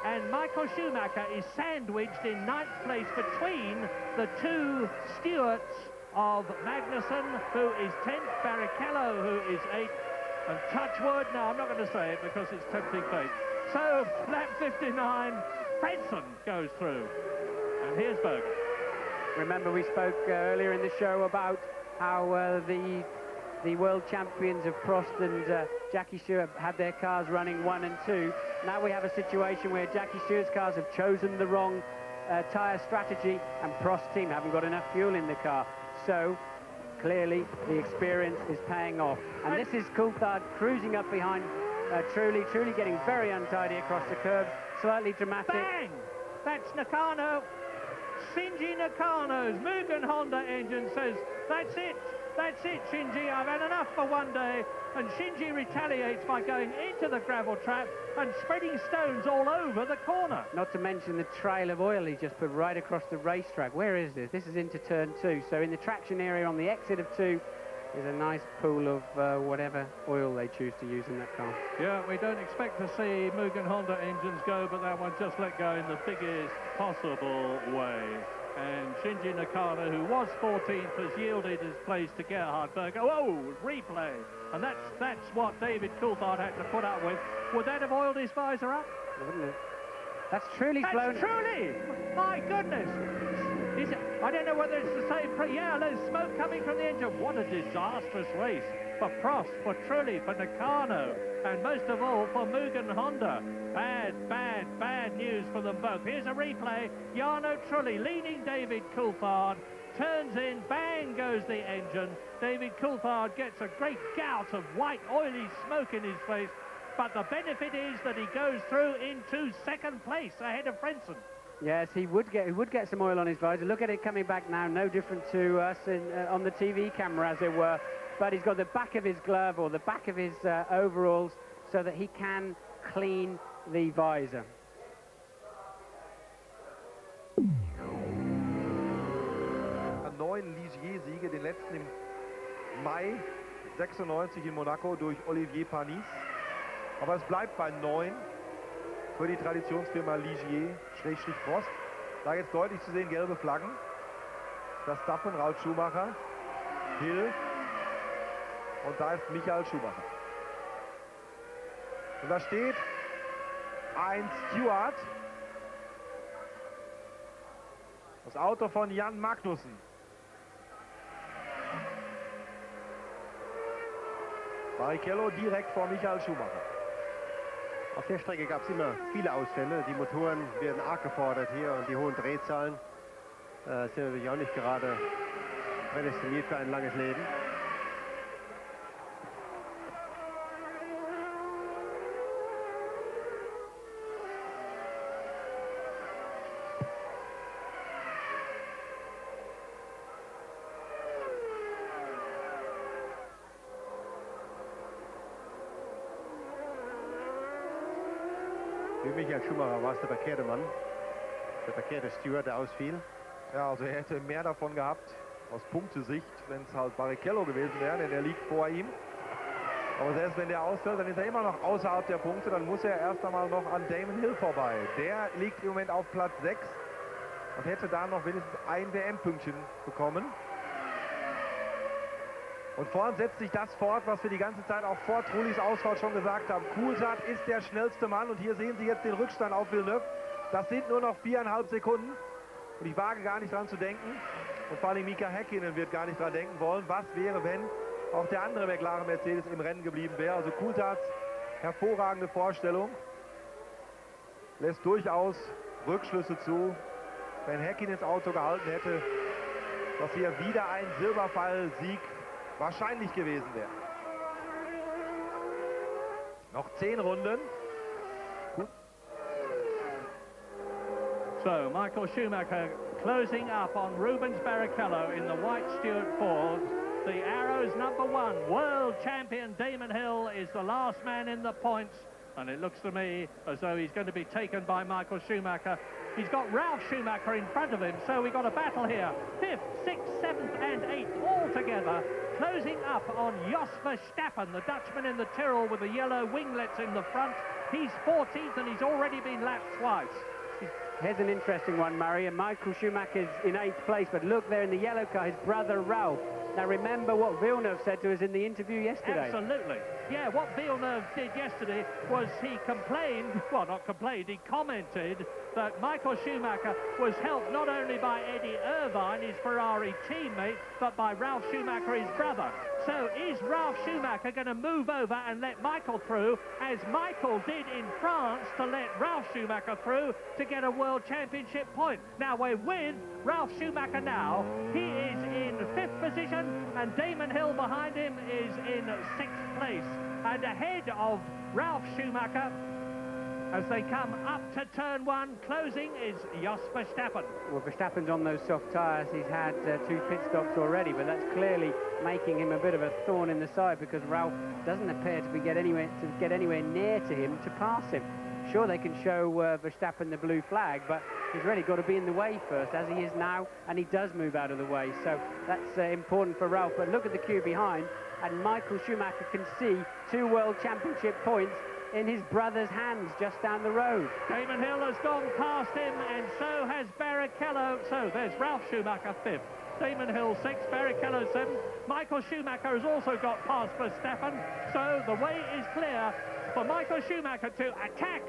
and Michael Schumacher is sandwiched in 9th place between the two stewards of Magnussen, who is 10th, Barrichello, who is 8th, and Touchwood, no, I'm not going to say it because it's tempting fate. So, lap 59, Frentzen goes through. And here's Berger. Remember, we spoke earlier in the show about how the world champions of Prost and Jackie Stewart had their cars running 1 and 2. Now we have a situation where Jackie Stewart's cars have chosen the wrong tyre strategy, and Prost's team haven't got enough fuel in the car. So clearly the experience is paying off. And this is Coulthard cruising up behind Trulli getting very untidy across the curb, slightly dramatic. Bang! That's Nakano. Shinji Nakano's Mugen Honda engine says, that's it, Shinji, I've had enough for one day. And Shinji retaliates by going into the gravel trap and spreading stones all over the corner. Not to mention the trail of oil he just put right across the racetrack. Where is this? This is into turn 2. So in the traction area on the exit of 2, there's a nice pool of whatever oil they choose to use in that car. Yeah, we don't expect to see Mugen Honda engines go, but that one just let go in the biggest possible way. And Shinji Nakano, who was 14th, has yielded his place to Gerhard Berger. Oh, replay. And that's what David Coulthard had to put up with. Would that have oiled his visor up? Wouldn't it? That's Trulli blown. That's Trulli! My goodness! I don't know whether it's the same. Yeah, there's smoke coming from the engine. What a disastrous race for Prost, for Trulli, for Nakano, and most of all for Mugen Honda. Bad news for them both. Here's a replay. Jarno Trulli leading David Coulthard. Turns in, bang goes the engine. David Coulthard gets a great gout of white, oily smoke in his face. But the benefit is that he goes through into 2nd place ahead of Frentzen. Yes, he would get some oil on his visor. Look at it coming back now, no different to us on the TV camera, as it were. But he's got the back of his glove or the back of his overalls so that he can clean the visor. Neun Ligier-Siege, den letzten im Mai 96 in Monaco durch Olivier Panis. Aber es bleibt bei 9 für die Traditionsfirma Ligier-Frost. Da jetzt deutlich zu sehen, gelbe Flaggen. Verstappen, Ralf Schumacher, Hill und da ist Michael Schumacher. Und da steht ein Steward, das Auto von Jan Magnussen. Barrichello direkt vor Michael Schumacher. Auf der Strecke gab es immer viele Ausfälle. Die Motoren werden arg gefordert hier und die hohen Drehzahlen sind natürlich auch nicht gerade prädestiniert für ein langes Leben. Für Michael Schumacher war es der verkehrte Mann, der verkehrte Steward, der ausfiel. Ja, also er hätte mehr davon gehabt, aus Punktesicht, wenn es halt Barrichello gewesen wäre, denn der liegt vor ihm. Aber selbst wenn der ausfällt, dann ist er immer noch außerhalb der Punkte, dann muss er erst einmal noch an Damon Hill vorbei. Der liegt im Moment auf Platz 6 und hätte da noch wenigstens ein WM-Pünktchen bekommen. Und vorn setzt sich das fort, was wir die ganze Zeit auch vor Trullis Ausfall schon gesagt haben. Coulthard ist der schnellste Mann und hier sehen Sie jetzt den Rückstand auf Villeneuve. Das sind nur noch 4,5 Sekunden und ich wage gar nicht dran zu denken. Und vor allem Mika Hakkinen wird gar nicht dran denken wollen. Was wäre, wenn auch der andere McLaren Mercedes im Rennen geblieben wäre? Also Coulthards hervorragende Vorstellung lässt durchaus Rückschlüsse zu, wenn Häkkinens Auto gehalten hätte, dass hier wieder ein Silberpfeil-Sieg wahrscheinlich gewesen wäre. Noch 10 Runden. So, Michael Schumacher closing up on Rubens Barrichello in the white Stewart Ford. The Arrows #1 world champion Damon Hill is the last man in the points, and it looks to me as though he's going to be taken by Michael Schumacher. He's got Ralf Schumacher in front of him, so we've got a battle here. 5th, 6th, 7th and 8th all together. Closing up on Jos Verstappen, the Dutchman in the Tyrrell with the yellow winglets in the front. He's 14th and he's already been lapped twice. Here's an interesting one, Murray, and Michael Schumacher's in 8th place, but look there in the yellow car, his brother Ralf. Now remember what Villeneuve said to us in the interview yesterday. Absolutely. Yeah, what Villeneuve did yesterday was he complained, well, not complained, he commented that Michael Schumacher was helped not only by Eddie Irvine, his Ferrari teammate, but by Ralf Schumacher, his brother. So is Ralf Schumacher going to move over and let Michael through, as Michael did in France to let Ralf Schumacher through to get a World Championship point? Now we're with Ralf Schumacher now. He is in 5th position, and Damon Hill behind him is in 6th place. And ahead of Ralf Schumacher, as they come up to turn 1, closing is Jos Verstappen. Well, Verstappen's on those soft tyres. He's had 2 pit stops already, but that's clearly making him a bit of a thorn in the side because Ralf doesn't appear to get anywhere near to him to pass him. Sure, they can show Verstappen the blue flag, but he's really got to be in the way first, as he is now, and he does move out of the way. So that's important for Ralf. But look at the queue behind, and Michael Schumacher can see 2 World Championship points in his brother's hands just down the road. Damon Hill has gone past him, and so has Barrichello. So there's Ralf Schumacher 5th. Damon Hill 6th, Barrichello 7th. Michael Schumacher has also got past Verstappen, so the way is clear for Michael Schumacher to attack,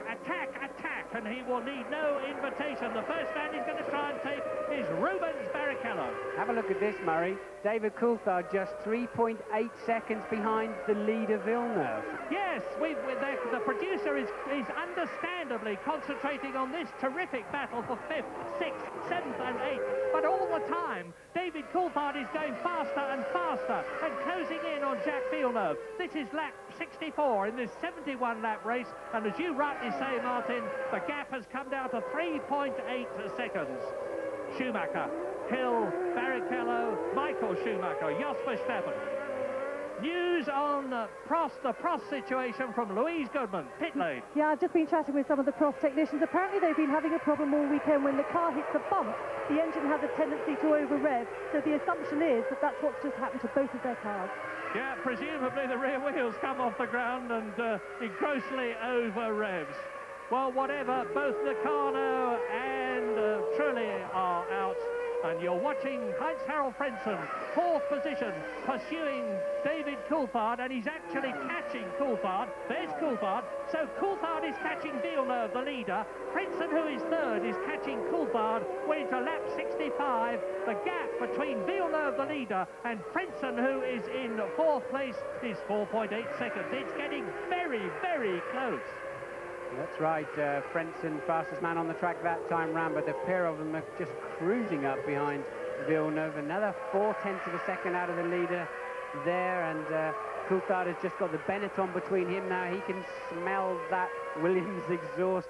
and he will need no invitation. The first man he's going to try and take is Rubens Barrichello. Have a look at this, Murray. David Coulthard just 3.8 seconds behind the leader Villeneuve. Yes, the producer is understandably concentrating on this terrific battle for 5th, 6th, 7th and 8th. But all the time, David Coulthard is going faster and faster and closing in on Jacques Villeneuve. This is lap 64 in this 71-lap race, and as you rightly say, Martin, the gap has come down to 3.8 seconds. Schumacher, Hill, Barrichello, Michael Schumacher, Jos Verstappen. News on the Prost situation from Louise Goodman, pit lane. Yeah, I've just been chatting with some of the Prost technicians. Apparently they've been having a problem all weekend. When the car hits a bump, the engine has a tendency to over-rev. So the assumption is that that's what's just happened to both of their cars. Yeah, presumably the rear wheels come off the ground and it grossly over-revs. Well, whatever, both Nakano and Trulli are out. And you're watching Heinz-Harald Frentzen, 4th position, pursuing David Coulthard, and he's actually catching Coulthard. There's Coulthard. So Coulthard is catching Villeneuve, the leader. Frentzen, who is 3rd, is catching Coulthard. We're into lap 65. The gap between Villeneuve, the leader, and Frentzen, who is in 4th place, is 4.8 seconds. It's getting very, very close. That's right, Frentzen, fastest man on the track that time round, but the pair of them are just cruising up behind Villeneuve. Another 0.4 of a second out of the leader there, and Coulthard has just got the Benetton between him now. He can smell that Williams exhaust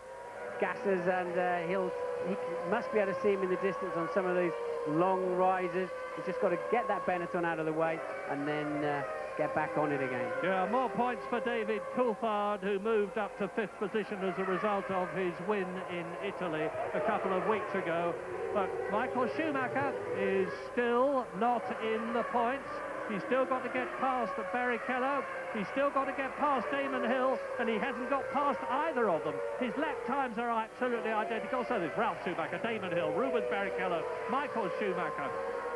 gases, and he must be able to see him in the distance on some of these long rises. He's just got to get that Benetton out of the way and then get back on it again. Yeah, more points for David Coulthard, who moved up to 5th position as a result of his win in Italy a couple of weeks ago. But Michael Schumacher is still not in the points. He's still got to get past Barrichello. He's still got to get past Damon Hill, and he hasn't got past either of them. His lap times are absolutely identical. So there's Ralph Schumacher, Damon Hill, Rubens Barrichello, Michael Schumacher.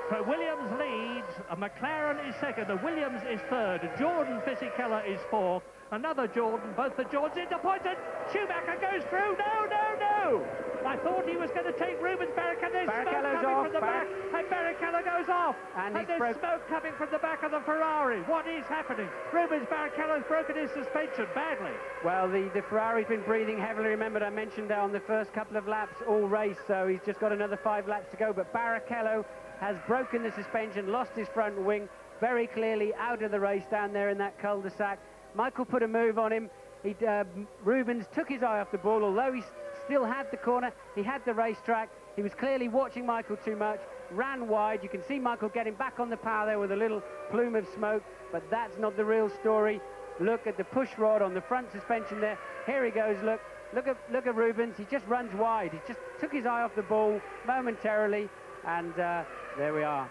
But Williams leads, McLaren is 2nd, Williams is 3rd, Jordan Fisichella is 4th, another Jordan, both the Jordans into points, and Schumacher goes through. No! I thought he was going to take Rubens Barrichello. There's smoke coming from the back, and Barrichello goes off. And there's smoke coming from the back of the Ferrari. What is happening? Rubens Barrichello's broken his suspension badly. Well, the Ferrari's been breathing heavily. Remember, I mentioned on the first couple of laps, all race, so he's just got another 5 laps to go. But Barrichello has broken the suspension, lost his front wing, very clearly out of the race down there in that cul-de-sac. Michael put a move on him. Rubens took his eye off the ball, although he still had the corner, he had the racetrack. He was clearly watching Michael too much, ran wide. You can see Michael getting back on the power there with a little plume of smoke, but that's not the real story. Look at the push rod on the front suspension there. Here he goes, look at Rubens. He just runs wide. He just took his eye off the ball momentarily, and there we are.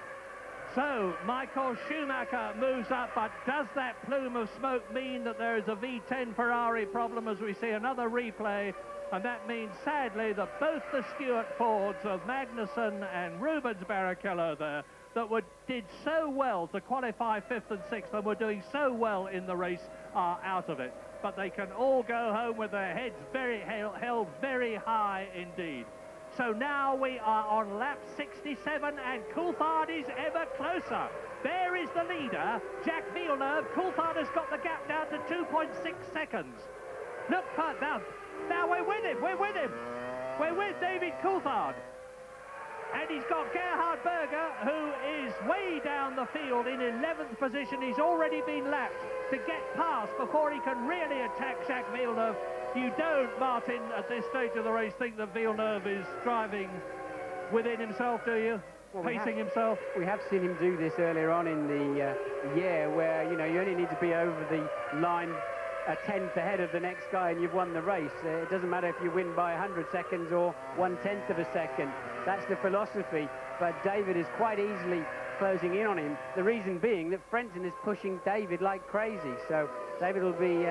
So Michael Schumacher moves up, but does that plume of smoke mean that there is a V10 Ferrari problem as we see another replay? And that means, sadly, that both the Stewart Fords of Magnussen and Rubens Barrichello there that did so well to qualify 5th and 6th and were doing so well in the race are out of it. But they can all go home with their heads held very high indeed. So now we are on lap 67, and Coulthard is ever closer. There is the leader, Jacques Villeneuve. Coulthard has got the gap down to 2.6 seconds. Look, now we're with him. We're with David Coulthard. And he's got Gerhard Berger, who is way down the field in 11th position. He's already been lapped to get past before he can really attack Jacques Villeneuve. You don't, Martin, at this stage of the race, think that Villeneuve is driving within himself, do you? Well, pacing himself? We have seen him do this earlier on in the year, where, you know, you only need to be over the line a 10th ahead of the next guy and you've won the race. It doesn't matter if you win by 100 seconds or 1/10 of a second. That's the philosophy. But David is quite easily closing in on him. The reason being that Frentzen is pushing David like crazy. So David will be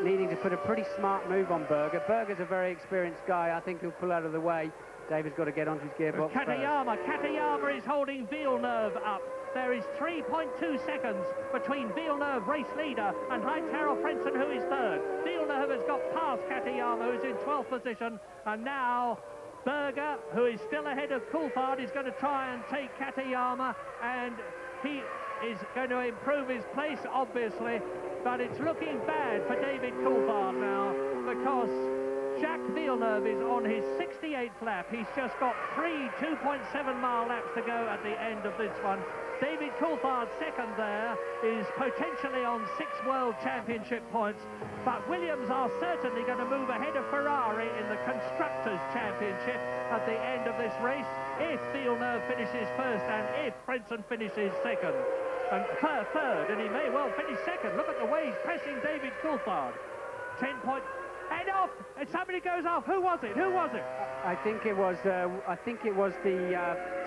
needing to put a pretty smart move on Berger. Berger's a very experienced guy. I think he'll pull out of the way. David's got to get onto his gearbox. Katayama is holding Villeneuve up. There is 3.2 seconds between Villeneuve, race leader, and Heinz-Harald Frentzen, who is 3rd. Villeneuve has got past Katayama, who's in 12th position, and now Berger, who is still ahead of Coulthard, is going to try and take Katayama, and he is going to improve his place, obviously, but it's looking bad for David Coulthard now, because Jacques Villeneuve is on his 68th lap. He's just got 3 2.7-mile laps to go at the end of this one. David Coulthard, 2nd there, is potentially on 6 World Championship points, but Williams are certainly going to move ahead of Ferrari in the Constructors' Championship at the end of this race, if Villeneuve finishes 1st and if Frentzen finishes 2nd. and third, and he may well finish second. Look at the way he's pressing David Coulthard. 10 points. Head off! And somebody goes off. Who was it? Who was it? I think it was the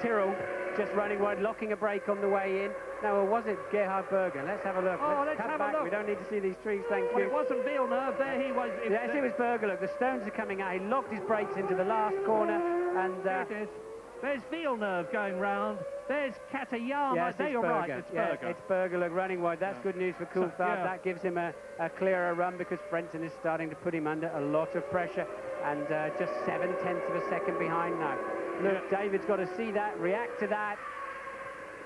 Tyrrell just running wide, locking a brake on the way in. No, or was it Gerhard Berger? Let's have a look. Let's cut have back. a look. We don't need to see these trees, thank Well, you. it wasn't Villeneuve. There he was. Yes, it was Berger. Look, the stones are coming out. He locked his brakes into the last corner, and there it is. There's Villeneuve going round. There's Katayama. yes, You're Berger. right, it's Berger. It's Berger, look, running wide. That's good news for Coulthard. That gives him a clearer run because Frentzen is starting to put him under a lot of pressure, and just 7/10 of a second behind now. Look, David's got to see that, react to that,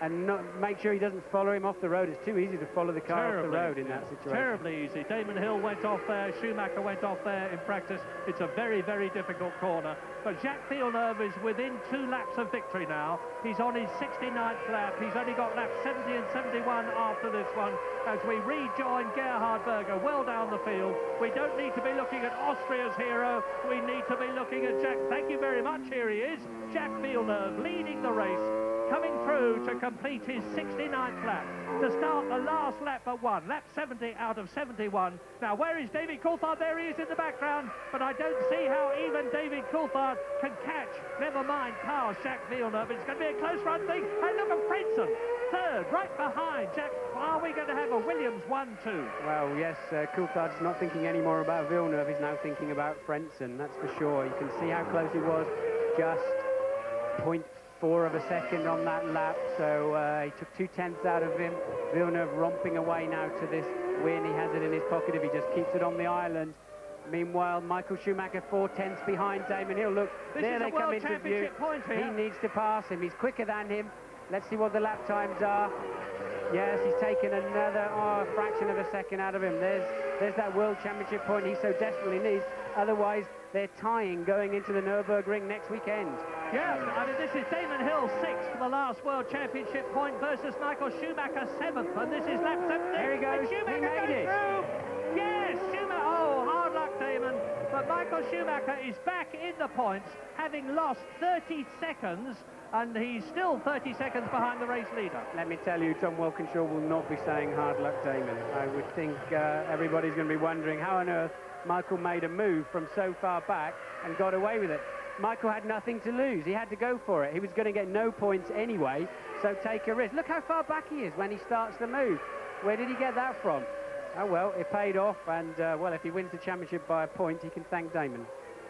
and not make sure he doesn't follow him off the road. It's too easy to follow the car off the road in that situation. Terribly easy. Damon Hill went off there. Schumacher went off there in practice. It's a very, very difficult corner. But Jacques Villeneuve is within 2 laps of victory now. He's on his 69th lap. He's only got laps 70 and 71 after this one as we rejoin Gerhard Berger well down the field. We don't need to be looking at Austria's hero. We need to be looking at Jacques. Thank you very much. Here he is. Jacques Villeneuve leading the race, coming through to complete his 69th lap, to start the last lap but one, lap 70 out of 71. Now, where is David Coulthard? There he is in the background, but I don't see how even David Coulthard can catch, never mind, pass Jacques Villeneuve. It's going to be a close run thing. And look at Frentzen, third, right behind Jacques. Are we going to have a Williams 1-2? Well, yes, Coulthard's not thinking any more about Villeneuve. He's now thinking about Frentzen, that's for sure. You can see how close he was, just 0.4 of a second on that lap, so he took 2/10 out of him. Villeneuve romping away now to this win. He has it in his pocket if he just keeps it on the island. Meanwhile, Michael Schumacher 4/10 behind Damon Hill. Look, there they come into view. He needs to pass him. He's quicker than him. Let's see what the lap times are. Yes, he's taken another fraction of a second out of him. There's that World Championship point he so desperately needs. Otherwise, they're tying going into the Nürburgring next weekend. Yes, I mean, this is Damon Hill 6th for the last World Championship point versus Michael Schumacher 7th, and this is lap 7. There he goes. Schumacher he made it. Through. Yes, Schumacher. Oh, hard luck, Damon. But Michael Schumacher is back in the points, having lost 30 seconds, and he's still 30 seconds behind the race leader. Let me tell you, Tom Wilkinshaw will not be saying hard luck, Damon. I would think everybody's going to be wondering how on earth Michael made a move from so far back and got away with it. Michael had nothing to lose. He had to go for it. He was going to get no points anyway, so take a risk. Look how far back he is when he starts the move. Where did he get that from? Oh, well, it paid off, and, well, if he wins the championship by a point, he can thank Damon.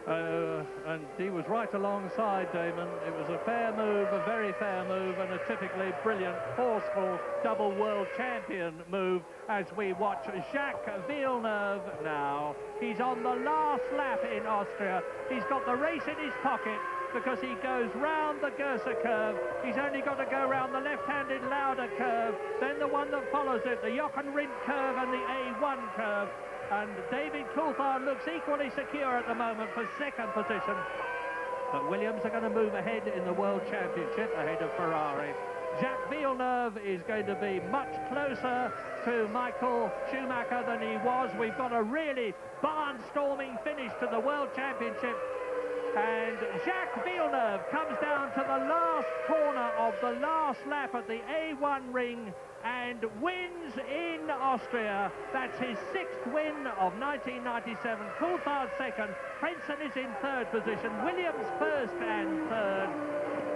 And he was right alongside Damon. It was a fair move, a very fair move, and a typically brilliant, forceful, double world champion move as we watch Jacques Villeneuve now. He's on the last lap in Austria. He's got the race in his pocket because he goes round the Gerser curve. He's only got to go round the left-handed Lauda curve, then the one that follows it, the Jochen Rindt curve and the A1 curve. And David Coulthard looks equally secure at the moment for second position. But Williams are going to move ahead in the World Championship, ahead of Ferrari. Jacques Villeneuve is going to be much closer to Michael Schumacher than he was. We've got a really barnstorming finish to the World Championship. And Jacques Villeneuve comes down to the last corner of the last lap at the A1 ring and wins in Austria. That's his 6th win of 1997. Coulthard second. Frentzen is in 3rd position. Williams first and 3rd.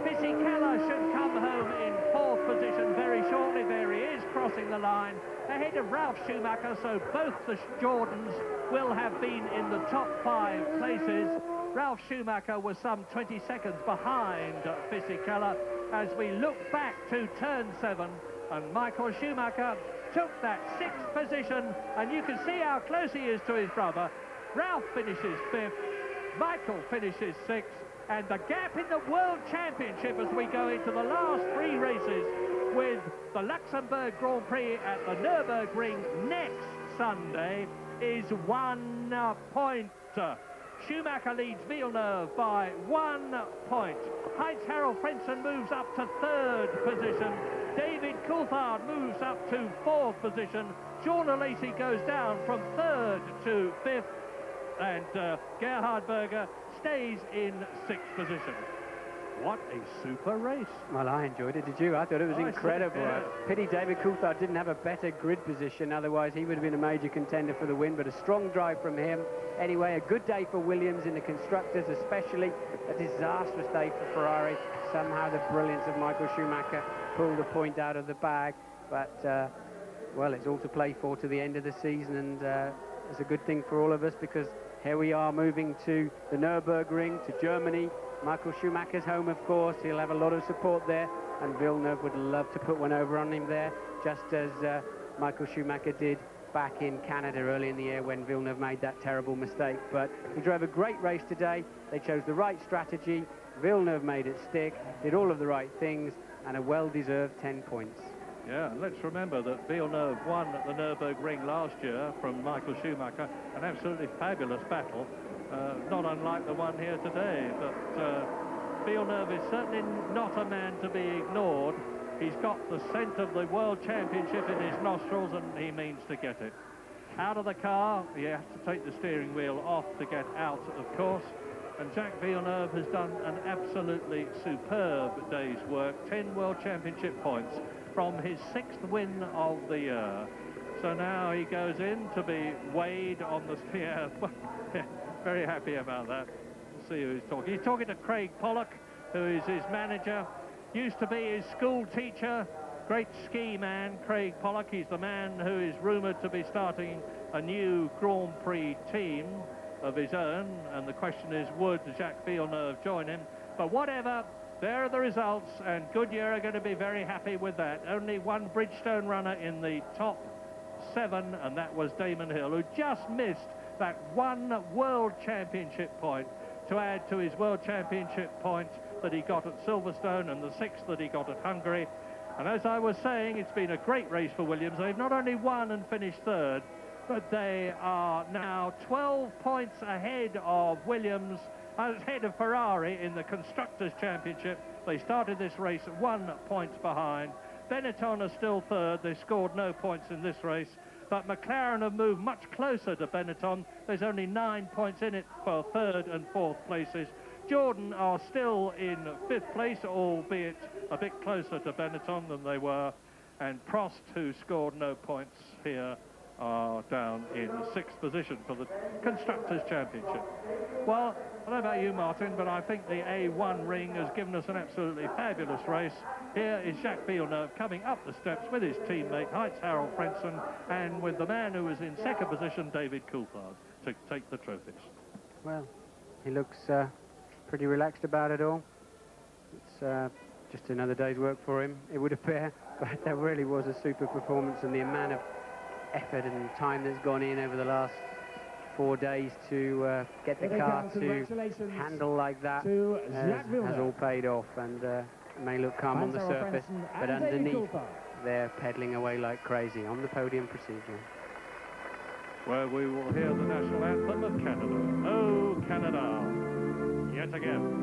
Fisichella should come home in 4th position very shortly. There he is, crossing the line ahead of Ralf Schumacher, so both the Jordans will have been in the top 5 places. Ralf Schumacher was some 20 seconds behind Fisichella as we look back to turn 7, and Michael Schumacher took that 6th position, and you can see how close he is to his brother. Ralf finishes 5th, Michael finishes 6th, and the gap in the World Championship as we go into the last 3 races with the Luxembourg Grand Prix at the Nürburgring next Sunday is 1 point. Schumacher leads Villeneuve by 1 point. Heinz-Harald Frentzen moves up to 3rd position. David Coulthard moves up to 4th position. Sean Lacey goes down from 3rd to 5th. And Gerhard Berger stays in 6th position. What a super race. Well, I enjoyed it. Did you? I thought it was incredible. Yeah. Pity David Coulthard didn't have a better grid position. Otherwise, he would have been a major contender for the win. But a strong drive from him. Anyway, a good day for Williams in the constructors, especially a disastrous day for Ferrari. Somehow the brilliance of Michael Schumacher pulled the point out of the bag. But, well, it's all to play for to the end of the season. And it's a good thing for all of us because here we are moving to the Nürburgring, to Germany. Michael Schumacher's home, of course. He'll have a lot of support there, and Villeneuve would love to put one over on him there, just as Michael Schumacher did back in Canada early in the year when Villeneuve made that terrible mistake. But he drove a great race today. They chose the right strategy. Villeneuve made it stick, did all of the right things, and a well-deserved 10 points. Yeah, let's remember that Villeneuve won at the Nürburgring last year from Michael Schumacher, an absolutely fabulous battle. Not unlike the one here today, but Villeneuve is certainly not a man to be ignored. He's got the scent of the World Championship in his nostrils, and he means to get it. Out of the car, you have to take the steering wheel off to get out, of course. And Jacques Villeneuve has done an absolutely superb day's work. 10 World Championship points from his 6th win of the year. So now he goes in to be weighed on the... Yeah, very happy about that. Let's see who he's talking. He's talking to Craig Pollock, who is his manager. Used to be his school teacher. Great ski man, Craig Pollock. He's the man who is rumoured to be starting a new Grand Prix team of his own. And the question is, would Jacques Villeneuve join him? But whatever, there are the results, and Goodyear are going to be very happy with that. Only one Bridgestone runner in the top 7, and that was Damon Hill, who just missed that one World Championship point to add to his World Championship point that he got at Silverstone and the 6th that he got at Hungary. And as I was saying, it's been a great race for Williams. They've not only won and finished 3rd, but they are now 12 points ahead of Williams, ahead of Ferrari in the Constructors' Championship. They started this race 1 point behind. Benetton are still 3rd. They scored no points in this race. But McLaren have moved much closer to Benetton. There's only 9 points in it for 3rd and 4th places. Jordan are still in 5th place, albeit a bit closer to Benetton than they were. And Prost, who scored no points here, are down in 6th position for the Constructors' Championship. Well, I don't know about you, Martin, but I think the A1 ring has given us an absolutely fabulous race. Here is Jacques Villeneuve coming up the steps with his teammate, Heinz-Harald Frentzen, and with the man who was in 2nd position, David Coulthard, to take the trophies. Well, he looks pretty relaxed about it all. It's just another day's work for him, it would appear, but that really was a super performance, and the amount of effort and time that's gone in over the last 4 days to get the car to handle like that has all paid off, and may look calm on the surface, but underneath they're pedaling away like crazy on the podium procedure. Where we will hear the national anthem of Canada. Oh, Canada, yet again.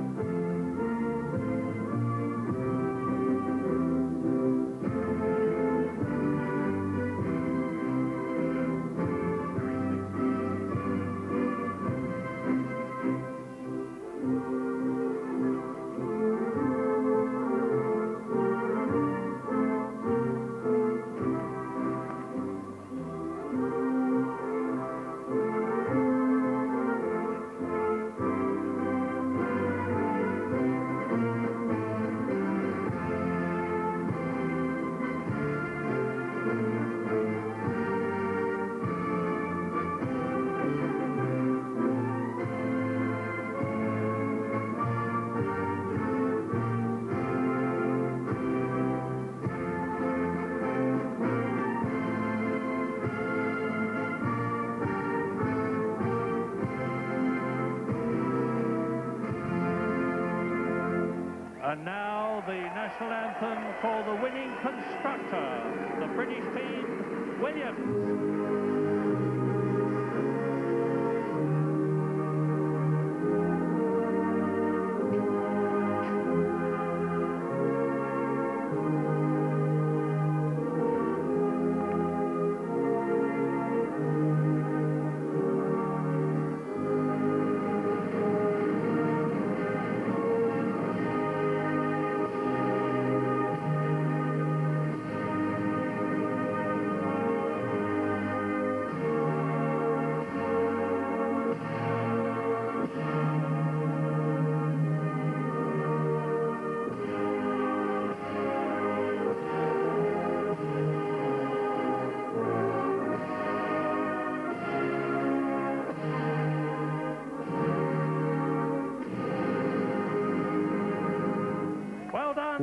And now the national anthem for the winning constructor, the British team, Williams.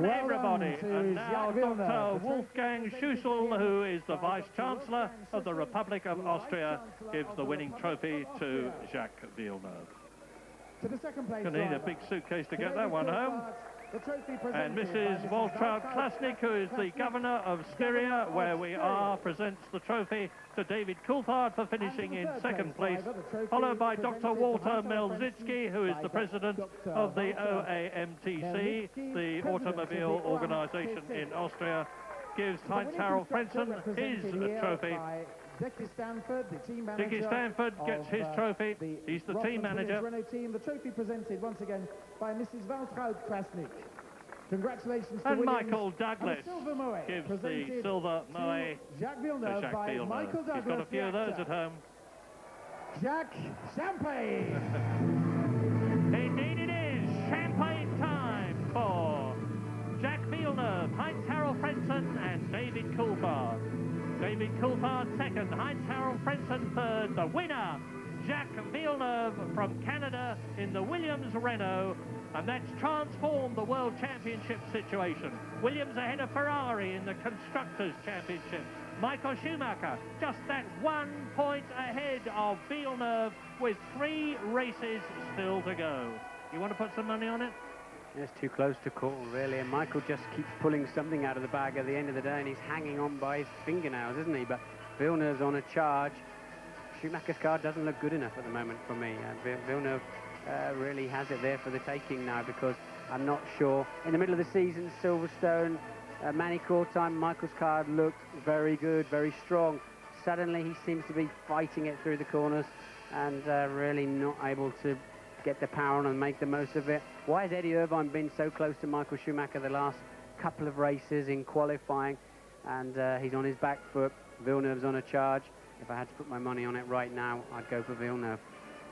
done, Well everybody. done to And now Jacques Villeneuve. Dr. Wolfgang Schussel, who is the Vice-Chancellor of the Republic of Austria, gives the winning trophy to Jacques Villeneuve. To the second place Going to need a big suitcase to get that one home. And Mrs. Waltraud-Klasnik, who is the governor of Styria, where we are, presents the trophy to David Coulthard for finishing in second place, followed by Dr. Walter Melzitsky, who is the president of the OAMTC, the automobile organization in Austria, gives Heinz-Harald Frentzen his trophy. Dickie Stanford, the team manager. Dickie Stanford gets his trophy. He's the team manager. Renault team. The trophy presented once again by Mrs. Waltraud-Klasnik. Congratulations to and Williams. Michael Douglas gives the silver Moët Jacques Villeneuve to Jacques by Villeneuve. Michael Douglas. He's got a few of those at home. Jacques Champagne. Indeed it is. Champagne time for Jacques Villeneuve, Heinz-Harald Frentzen and David Coulthard. David Coulthard second, Heinz-Harald Frentzen third. The winner, Jacques Villeneuve from Canada in the Williams Renault. And that's transformed the World Championship situation. Williams ahead of Ferrari in the Constructors' Championship. Michael Schumacher just that 1 point ahead of Villeneuve with 3 races still to go. You want to put some money on it? It's too close to call, really, and Michael just keeps pulling something out of the bag at the end of the day, and he's hanging on by his fingernails, isn't he? But Villeneuve's on a charge. Schumacher's car doesn't look good enough at the moment for me. Villeneuve really has it there for the taking now, because I'm not sure. In the middle of the season, Silverstone, Manicourt time, Michael's car looked very good, very strong. Suddenly he seems to be fighting it through the corners and really not able to get the power on and make the most of it. Why has Eddie Irvine been so close to Michael Schumacher the last couple of races in qualifying? And he's on his back foot. Villeneuve's on a charge. If I had to put my money on it right now, I'd go for Villeneuve.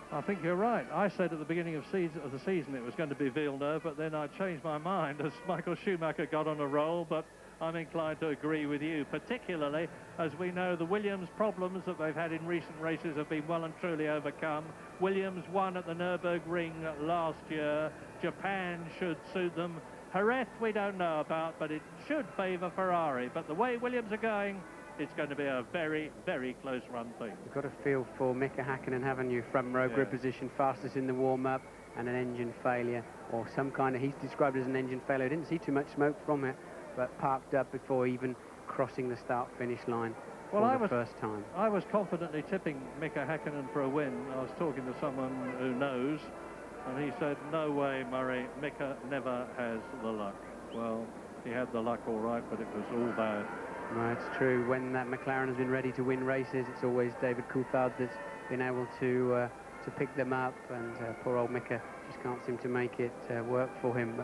I think you're right. I said at the beginning of the season it was going to be Villeneuve, but then I changed my mind as Michael Schumacher got on a roll. But I'm inclined to agree with you, particularly as we know the Williams problems that they've had in recent races have been well and truly overcome. Williams won at the Nürburgring last year. Japan should suit them. Jerez we don't know about, but it should favour Ferrari. But the way Williams are going, it's going to be a very, very close run thing. You've got a feel for Mika Hakkinen, haven't you? Front row grip position, fastest in the warm-up, and an engine failure, or some kind of, he's described as an engine failure. I didn't see too much smoke from it, but parked up before even crossing the start-finish line for the first time. I was confidently tipping Mika Hakkinen for a win. I was talking to someone who knows, and he said, no way, Murray, Mika never has the luck. Well, he had the luck all right, but it was all bad. No, it's true. When that McLaren has been ready to win races, it's always David Coulthard that's been able to pick them up, and poor old Mika just can't seem to make it work for him.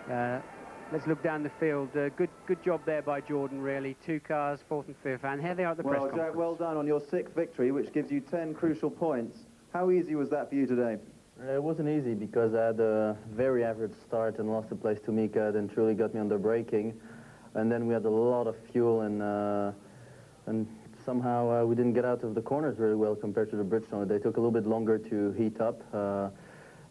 But let's look down the field. Good job there by Jordan, really. 2 cars, 4th and 5th, and here they are at the press conference. Jack, well done on your 6th victory, which gives you 10 crucial points. How easy was that for you today? It wasn't easy because I had a very average start and lost the place to Mika, then truly got me under braking. And then we had a lot of fuel, and somehow we didn't get out of the corners very well compared to the Bridgestone. They took a little bit longer to heat up,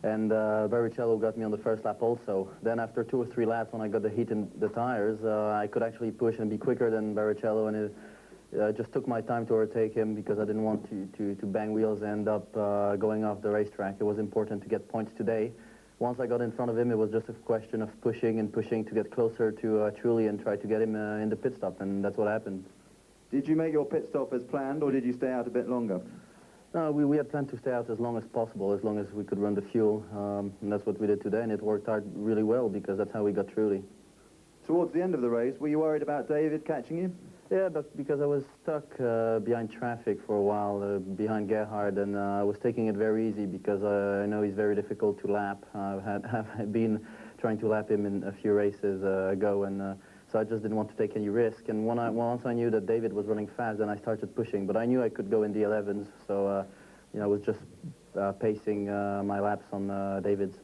and Barrichello got me on the first lap also. Then after 2 or 3 laps, when I got the heat in the tires, I could actually push and be quicker than Barrichello, and it just took my time to overtake him because I didn't want to bang wheels and end up going off the racetrack. It was important to get points today. Once I got in front of him, it was just a question of pushing and pushing to get closer to Trulli and try to get him in the pit stop, and that's what happened. Did you make your pit stop as planned, or did you stay out a bit longer? No, we had planned to stay out as long as possible, as long as we could run the fuel, and that's what we did today, and it worked out really well because that's how we got Trulli. Towards the end of the race, were you worried about David catching you? Yeah, but because I was stuck behind traffic for a while, behind Gerhard, and I was taking it very easy because I know he's very difficult to lap. I've been trying to lap him in a few races ago, and so I just didn't want to take any risk. And once I knew that David was running fast, then I started pushing. But I knew I could go in the 11s, so I was just pacing my laps on David's.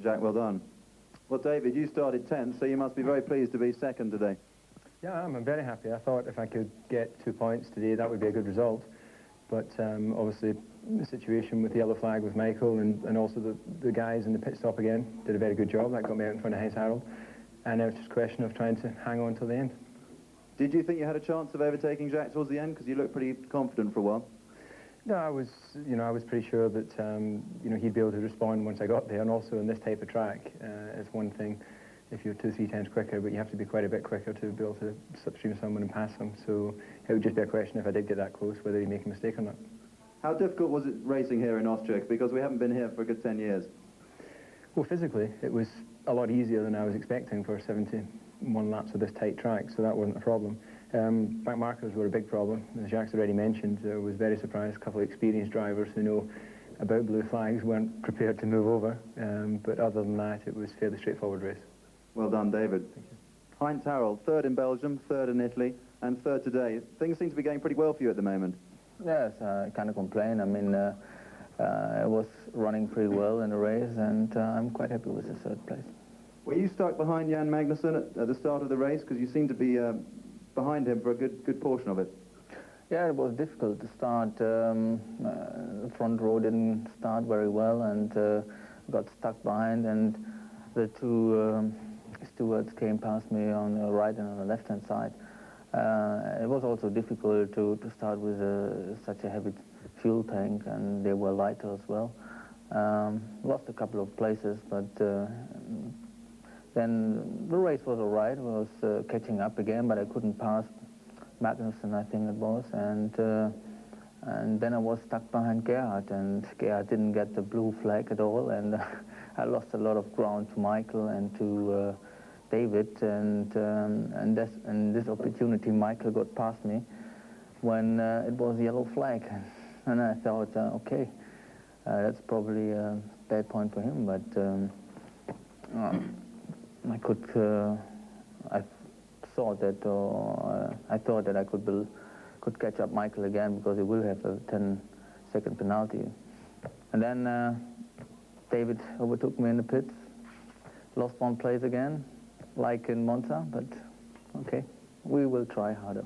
Jack, well done. Well, David, you started 10th, so you must be very pleased to be second today. Yeah, I'm very happy. I thought if I could get 2 points today, that would be a good result. But obviously, the situation with the yellow flag with Michael and also the guys in the pit stop again did a very good job. That got me out in front of Heinz-Harald. and now it's just a question of trying to hang on till the end. Did you think you had a chance of overtaking Jacques towards the end? Because you looked pretty confident for a while. No, I was pretty sure that, he'd be able to respond once I got there, and also in this type of track, it's one thing if you're 2-3 times quicker, but you have to be quite a bit quicker to be able to slipstream someone and pass them. So it would just be a question if I did get that close, whether he'd make a mistake or not. How difficult was it racing here in Austria? Because we haven't been here for a good 10 years. Well, physically, it was a lot easier than I was expecting for 71 laps of this tight track, so that wasn't a problem. Back markers were a big problem. As Jacques already mentioned, I was very surprised. A couple of experienced drivers who know about blue flags weren't prepared to move over, but other than that, it was a fairly straightforward race. Well done, David. Thank you. Heinz Harald, third in Belgium, third in Italy, and third today. Things seem to be going pretty well for you at the moment. Yes, I can't complain. I mean, I was running pretty well in the race, and I'm quite happy with the third place. Were you stuck behind Jan Magnussen at the start of the race? Because you seemed to be behind him for a good portion of it. Yeah, it was difficult to start. The front row didn't start very well, and got stuck behind, and the two stewards came past me on the right and on the left-hand side. It was also difficult to start with such a heavy fuel tank, and they were lighter as well. Lost a couple of places, but then the race was all right. I was catching up again, but I couldn't pass Magnussen, I think it was, and then I was stuck behind Gerhard, and Gerhard didn't get the blue flag at all, and I lost a lot of ground to Michael and to David, and this opportunity, Michael got past me when it was yellow flag, and I thought, okay, that's probably a bad point for him, but I thought that I could catch up Michael again, because he will have a 10-second penalty, and then David overtook me in the pits, lost one place again, like in Monza, but okay, we will try harder.